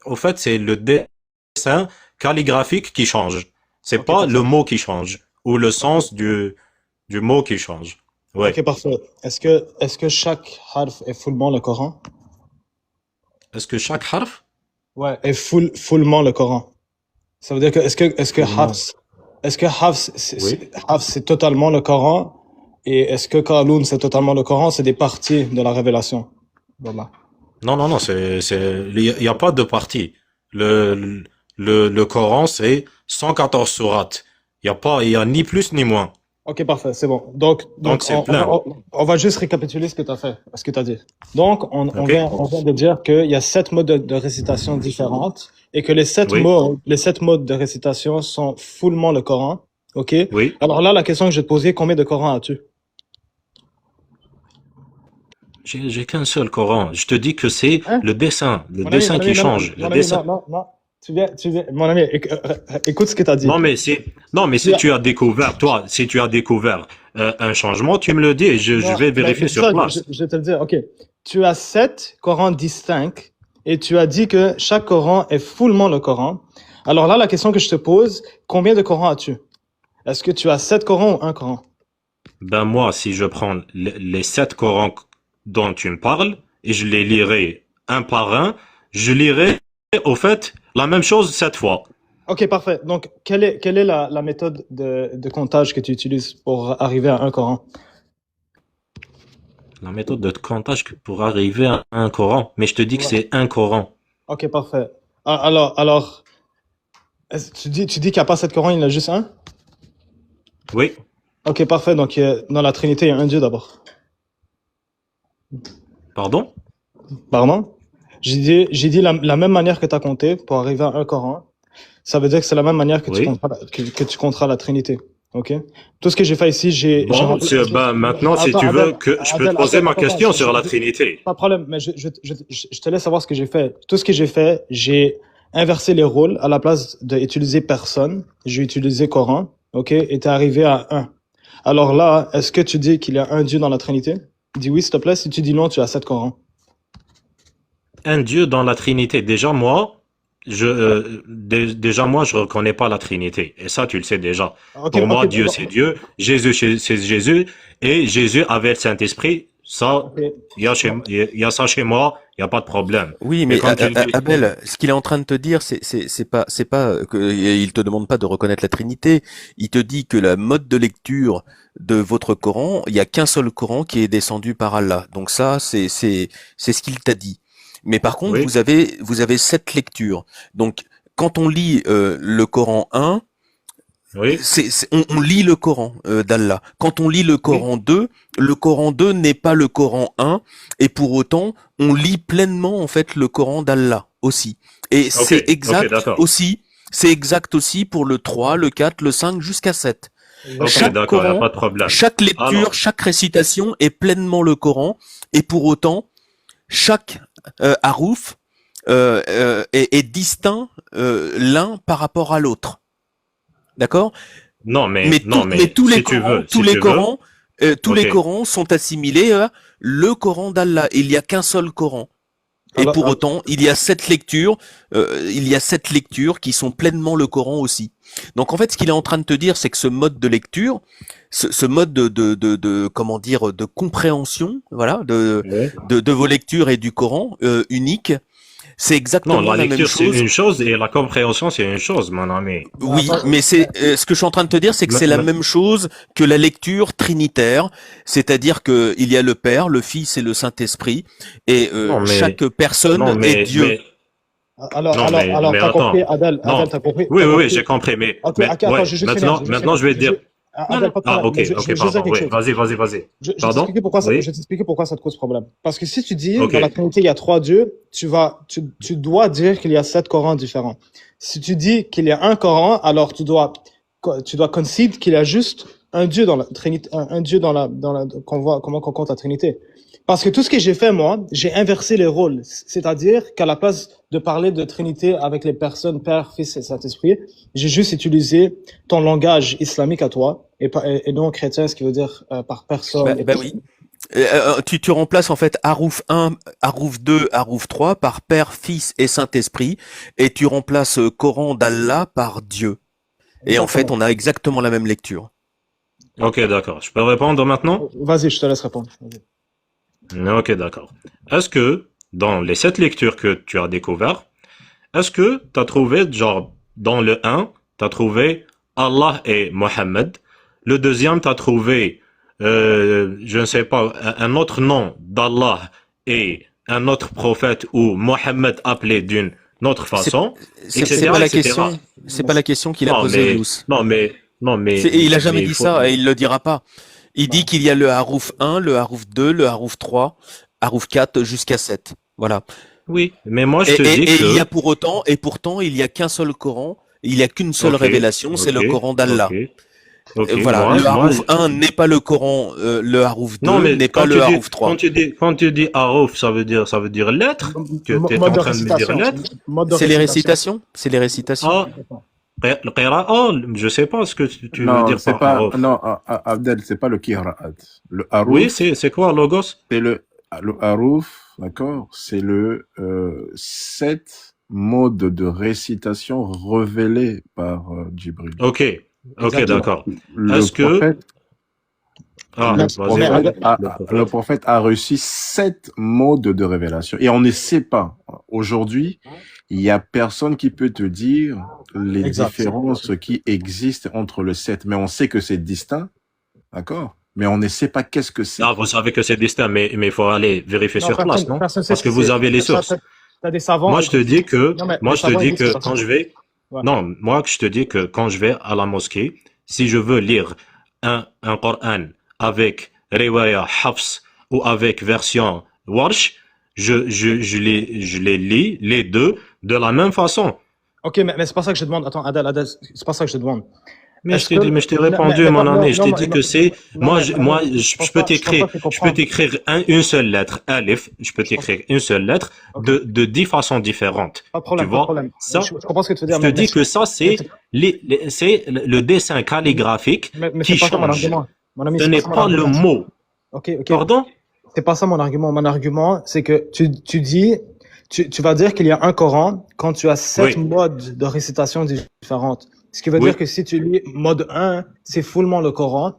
au fait, c'est le dessin calligraphique qui change. C'est Ok, pas le parfait. mot qui change ou le sens du mot qui change. Ouais. Ok, parfait. Est-ce que chaque harf est fullement le Coran? Est-ce que chaque harf? Ouais, est fullement le Coran. Ça veut dire que est-ce que Non. Hafs Oui. Hafs c'est totalement le Coran et est-ce que Qalun c'est totalement le Coran? C'est des parties de la révélation. Voilà. Non, non, non, il y a pas de partie. Le Coran, c'est 114 sourates. Il y a ni plus ni moins. Ok, parfait, c'est bon. Donc C'est plein. on va juste récapituler ce que tu as fait, ce que tu as dit. Donc, on Ok? vient de dire qu'il y a 7 modes de récitation différentes et que les sept Oui. modes de récitation sont fullement le Coran. Ok? Oui. Alors là, la question que je vais te poser, combien de Corans as-tu? J'ai qu'un seul Coran. Je te dis que c'est Hein? le dessin Mon qui ami, change. Le mon ami, dessin. non. Mon ami, écoute ce que tu as dit. Non, mais si tu as découvert, toi, si tu as découvert un changement, tu me le dis et je Non, vais vérifier mais sur ça, place. je vais te le dire. Ok. Tu as 7 Corans distincts et tu as dit que chaque Coran est fullement le Coran. Alors là, la question que je te pose, combien de Corans as-tu? Est-ce que tu as 7 Corans ou un Coran? Ben moi, si je prends les 7 Corans dont tu me parles et je les lirai un par un, je lirai au fait la même chose 7 fois. Ok, parfait. Donc, quelle est la méthode de comptage que tu utilises pour arriver à un Coran? La méthode de comptage pour arriver à un Coran. Mais je te dis que Ouais. c'est un Coran. Ok, parfait. Alors, tu dis qu'il n'y a pas 7 Corans, il y en a juste un? Oui. Ok, parfait. Donc, dans la Trinité, il y a un Dieu d'abord. Pardon? Pardon? J'ai dit la même manière que tu as compté pour arriver à un Coran. Ça veut dire que c'est la même manière que Oui. que tu compteras la Trinité. Ok? Tout ce que j'ai fait ici, j'ai Bon, rempli- ben maintenant, si Attends, tu veux Adel, que je peux te Adel, poser ma attends, question je- sur la je- Trinité. Pas de problème, mais je te laisse savoir ce que j'ai fait. Tout ce que j'ai fait, j'ai inversé les rôles. À la place d'utiliser personne, j'ai utilisé Coran. Ok? Et t'es arrivé à un. Alors là, est-ce que tu dis qu'il y a un Dieu dans la Trinité? Dis oui, s'il te plaît. Si tu dis non, tu as 7 Corans. Un Dieu dans la Trinité. Déjà moi, je reconnais pas la Trinité. Et ça, tu le sais déjà. Ok, Pour moi, ok, Dieu, bon, c'est Dieu. Jésus, c'est Jésus. Et Jésus avait le Saint-Esprit. Ça, ok. il y a ça chez moi. Il y a pas de problème. Oui, Et mais comme tu le dis, Abel, ce qu'il est en train de te dire, c'est pas que il te demande pas de reconnaître la Trinité. Il te dit que la mode de lecture de votre Coran, il y a qu'un seul Coran qui est descendu par Allah. Donc ça, c'est ce qu'il t'a dit. Mais par contre, oui, vous avez 7 lectures. Donc quand on lit le Coran 1, oui, on lit le Coran d'Allah. Quand on lit le Coran 2, le Coran 2 n'est pas le Coran 1, et pour autant, on lit pleinement en fait le Coran d'Allah aussi. Et c'est ok, d'accord. c'est exact aussi pour le 3, le 4, le 5 jusqu'à 7. Ok, Chaque d'accord, il n'y a Coran, pas de problème. chaque lecture, Alors, chaque récitation est pleinement le Coran, et pour autant, chaque harouf est distinct l'un par rapport à l'autre. D'accord? Non, mais Mais tous les si tu Corans, veux, tous si les tu veux, Corans, tous les ok. Corans sont assimilés à le Coran d'Allah. Il n'y a qu'un seul Coran. Et Alors, pour autant, il y a 7 lectures, qui sont pleinement le Coran aussi. Donc en fait, ce qu'il est en train de te dire, c'est que ce mode de lecture, ce mode de comment dire, de compréhension, voilà, Ouais. de vos lectures et du Coran unique, c'est Non, exactement la la même lecture, c'est chose. une chose et la compréhension, c'est une chose, mon ami. Oui, attends, mais c'est ce que je suis en train de te dire, c'est que Me- c'est la me- même chose que la lecture trinitaire, c'est-à-dire que il y a le Père, le Fils et le Saint-Esprit, et Non, chaque non, personne est Dieu. alors, mais t'as compris, attends. Adèle, Non. t'as compris, Oui, t'as oui, oui, compris. j'ai compris, mais, Ok, mais, attends, ouais, je vais juste finir, maintenant, je vais dire. Non, Adèle, non. pas de Ah, problème, ok, mais je ok, vais juste dire pardon, quelque oui, chose. vas-y. Je vais Pardon? t'expliquer pourquoi ça, Oui, je vais t'expliquer pourquoi ça te cause problème. Parce que si tu dis, ok. dans la Trinité, il y a 3 dieux, tu dois dire qu'il y a 7 Corans différents. Si tu dis qu'il y a un Coran, alors tu dois concede qu'il y a juste un Dieu dans la Trinité, un Dieu qu'on voit, comment qu'on compte la Trinité. Parce que tout ce que j'ai fait, moi, j'ai inversé les rôles. C'est-à-dire qu'à la place de parler de Trinité avec les personnes Père, Fils et Saint-Esprit, j'ai juste utilisé ton langage islamique à toi et non chrétien, ce qui veut dire par personne. Bah oui. Tu remplaces en fait Harouf 1, Harouf 2, Harouf 3 par Père, Fils et Saint-Esprit, et tu remplaces Coran d'Allah par Dieu. Et en fait, Exactement. on a exactement la même lecture. Ok, d'accord. Je peux répondre maintenant? Vas-y, je te laisse répondre. Vas-y. Ok, d'accord. Est-ce que, dans les 7 lectures que tu as découvertes, est-ce que tu as trouvé, genre, dans le 1, tu as trouvé Allah et Mohammed. Le deuxième, tu as trouvé, je ne sais pas, un autre nom d'Allah et un autre prophète ou Mohammed appelé d'une autre façon, C'est etc., pas la etc. question. C'est pas la question qu'il a Non, posée, mais, Yous. et Il a jamais mais il dit faut, ça et il le dira pas. Il dit qu'il y a le Harouf 1, le Harouf 2, le Harouf 3, Harouf 4 jusqu'à 7. Voilà. oui, mais moi je Et, te et, dis et il y que, a pour autant, et pourtant, il y a qu'un seul Coran, il y a qu'une seule ok, révélation, c'est le Coran d'Allah. ok, Voilà, le Harouf 1 n'est pas le Coran, le Harouf 2 non, mais n'est pas le Harouf 3. quand tu dis Harouf, ça veut dire lettre, que tu es en Mode de train de me dire récitation. lettre. Mode de C'est les récitation. récitations? C'est les récitations. Ah, Qira'a, je sais pas ce que tu veux Non, dire c'est par pas, Harouf. non, Abdel, c'est pas le Qira'at. Le Oui, Harouf, c'est quoi Logos? c'est le Harouf, d'accord? C'est le 7 modes de récitation révélés par Djibril. Ok, Exactement. d'accord. Le Est-ce que, prophète, ah, le vas-y, prophète le prophète a reçu 7 modes de révélation. Et on ne sait pas. Aujourd'hui, il y a personne qui peut te dire les Exact. différences qui existent entre le 7. Mais on sait que c'est distinct, d'accord? Mais on ne sait pas qu'est-ce que c'est. Ah, vous savez que c'est distinct, mais il faut aller vérifier Non, sur place, non? personne sait Parce ce que que vous c'est. avez les sources. T'as des savants. Moi, je te dis que, Non, mais moi, les je te savants dis existent, que parce quand je vais, Ouais. non, moi, je te dis que quand je vais à la mosquée, si je veux lire un Coran avec Riwaya Hafs ou avec version Warsh, je les lis, les deux, de la même façon. Ok, mais c'est pas ça que je te demande. Attends, Adèle, c'est pas ça que je te demande. Mais Est-ce je t'ai dit, que- mais je t'ai Non, répondu, mais mon non, ami. non, Je t'ai non, dit mais- que c'est, non, mais- je peux pense pas- t'écrire, je pense pas que tu je peux comprends. t'écrire une seule lettre, Alif, je peux t'écrire une seule lettre Ok. de 10 façons différentes. Pas de problème, Tu pas de vois, problème. ça, Je comprends ce que tu veux dire. Je te mais- dis que ça, c'est c'est le dessin calligraphique mais qui c'est pas ça mon change. argument. Mon ami, Ce c'est n'est ça mon pas le argument. mot. Ok. Pardon? C'est pas ça mon argument. Mon argument, c'est que tu dis, tu vas dire qu'il y a un Coran quand tu as 7 Oui. modes de récitation différentes. Ce qui veut Oui. dire que si tu lis mode 1, c'est fullement le Coran.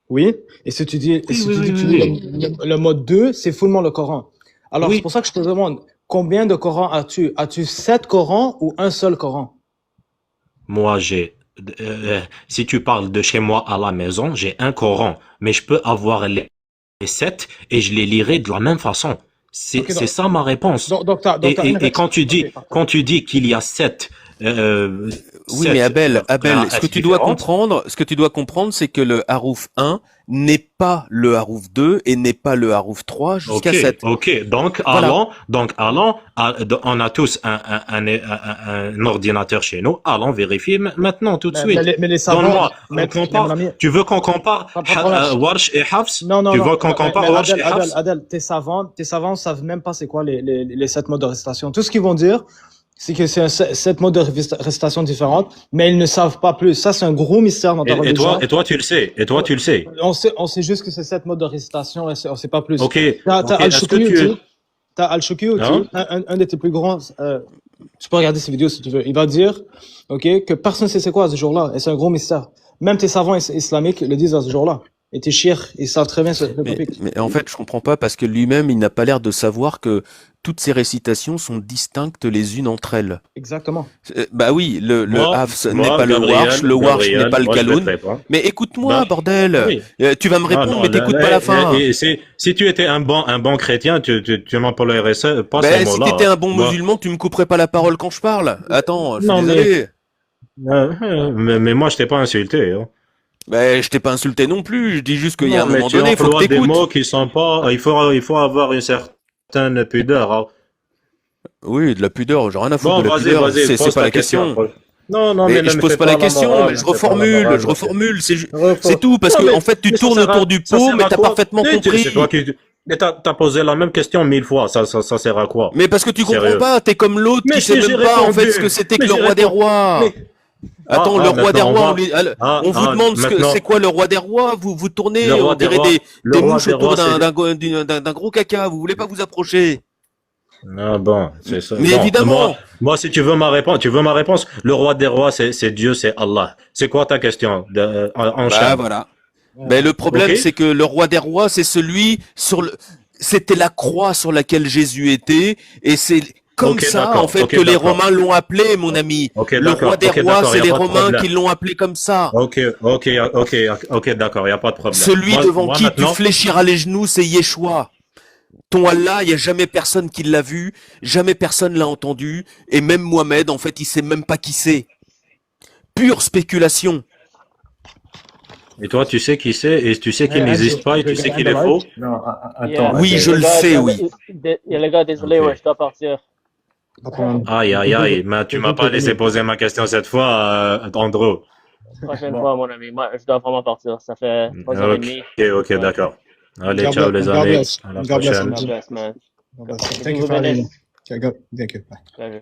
Oui. Et si tu dis, et si Oui, tu oui, dis que tu oui, lis le mode 2, c'est fullement le Coran. Alors, Oui. c'est pour ça que je te demande, combien de Corans as-tu? As-tu 7 Corans ou un seul Coran? Moi, si tu parles de chez moi à la maison, j'ai un Coran, mais je peux avoir les 7 et je les lirai de la même façon. C'est Ok, donc- ça ma réponse. Donc, t'as une Et quand tu dis, Ok, quand tu dis qu'il y a 7, Oui, mais Abel, ce que tu dois comprendre, c'est que le Harouf 1 n'est pas le Harouf 2 et n'est pas le Harouf 3 jusqu'à 7. Ok. Donc, Voilà. allons, on a tous un ordinateur chez nous. Allons vérifier maintenant, tout de suite. Mais les savants, Donne-moi, on maître, mon compare. ami, Tu veux qu'on compare pas de problème. Warsh et Hafs? Non, Tu non, veux non. qu'on compare Mais Warsh et Hafs? Adèle, tes savants savent même pas c'est quoi les 7 modes de récitation. Tout ce qu'ils vont dire, c'est que c'est 7 modes de récitation différentes, mais ils ne savent pas plus. Ça, c'est un gros mystère dans ta religion. Et toi, tu le sais. Et toi, tu le sais. On sait juste que c'est 7 modes de récitation et on sait pas plus. Ok. T'as Ok. Est-ce que Al-Shukri tu... aussi. T'as Al-Shukri aussi, Hein? un de tes plus grands, tu peux regarder ces vidéos si tu veux. Il va dire, ok, que personne sait c'est quoi à ce jour-là. Et c'est un gros mystère. Même tes savants islamiques le disent à ce jour-là. Et tes chiites, ils savent très bien ce topic. Mais en fait, je comprends pas parce que lui-même, il n'a pas l'air de savoir que toutes ces récitations sont distinctes les unes entre elles. Exactement. Bah oui, le Moi, Hafs n'est pas le Gabriel, Warsh n'est pas le moi, je Kaloun. te réponds. Mais écoute-moi, Ben, bordel. oui. Tu vas me répondre, non, mais t'écoutes là, pas la fin. si tu étais un bon chrétien, tu m'emploierais pas ces Ben, si mots-là. t'étais un bon Moi, musulman, tu me couperais pas la parole quand je parle. Attends, je suis non, désolé. mais moi, je t'ai pas insulté. Hein. Ben, je t'ai pas insulté non plus. Je dis juste qu'il y a un Non, mais moment tu donné, il faut que emploies des t'écoutes. mots qui sont pas. Il faut avoir une certaine pudeur. Hein. Oui, de la pudeur, j'ai rien à foutre Bon, de la vas-y, pudeur. vas-y, C'est pose pas ta la question. Non, non, Mais mais ne je me pose fais pas la la question, morale, mais ne je me fais pas la reformule, morale, je ok. reformule. C'est Refo- tout, parce Non, que mais- en fait, tu mais ça tournes sert à- autour du ça pot, sert mais à t'as quoi parfaitement Mais compris. c'est toi qui... Mais t'as posé la même question 1000 fois, ça sert à quoi? Mais parce que tu comprends Sérieux. pas, t'es comme l'autre Mais qui sait si, même j'ai pas en fait répondu. ce que c'était que Mais le j'ai roi des répondu. rois. Mais- Attends, Ah, le roi des maintenant, rois, on on vous va- demande maintenant- c'est quoi le roi des rois, vous tournez, Le roi on des dirait rois- des le roi mouches des autour rois, c'est- d'un gros caca, vous voulez pas vous approcher. Ah bon, c'est ça. Mais Bon, évidemment. moi, si tu veux ma réponse, le roi des rois, c'est Dieu, c'est Allah. C'est quoi ta question? Bah Enchaîne. voilà. Mais le problème, Ok. c'est que le roi des rois, c'est celui c'était la croix sur laquelle Jésus était, et c'est comme Ok, ça, d'accord, en fait, ok, que les d'accord. Romains l'ont appelé, mon ami. Ok, Le d'accord, roi des ok, rois, d'accord, c'est y a les pas de Romains problème. qui l'ont appelé comme ça. Ok, d'accord, y a pas de problème. Celui Moi- devant moi, qui maintenant- tu fléchiras les genoux, c'est Yeshua. Ton Allah, il y a jamais personne qui l'a vu, jamais personne l'a entendu, et même Mohamed, en fait, il sait même pas qui c'est. Pure spéculation. Et toi, tu sais qui c'est, et tu sais qu'il Ouais, n'existe je- pas, et je tu sais regarde qu'il est live. faux. Non, Yeah. attends. Oui, Adèle. je le Les gars, sais, oui. Les gars, désolé, Ok. ouais, je dois partir. Aïe, mais tu m'as pas laissé poser ma question cette fois, Andrew. Prochaine Bon. fois, mon ami. Moi, je dois vraiment partir. Ça fait 3h30. Ok, d'accord. Allez, God ciao bless- les God amis. bless. À la God bless. prochaine. God bless, man. God bless. Que Thank Dieu you vous for having bénisse. me. Okay, go. Thank you. Bye. Pleasure.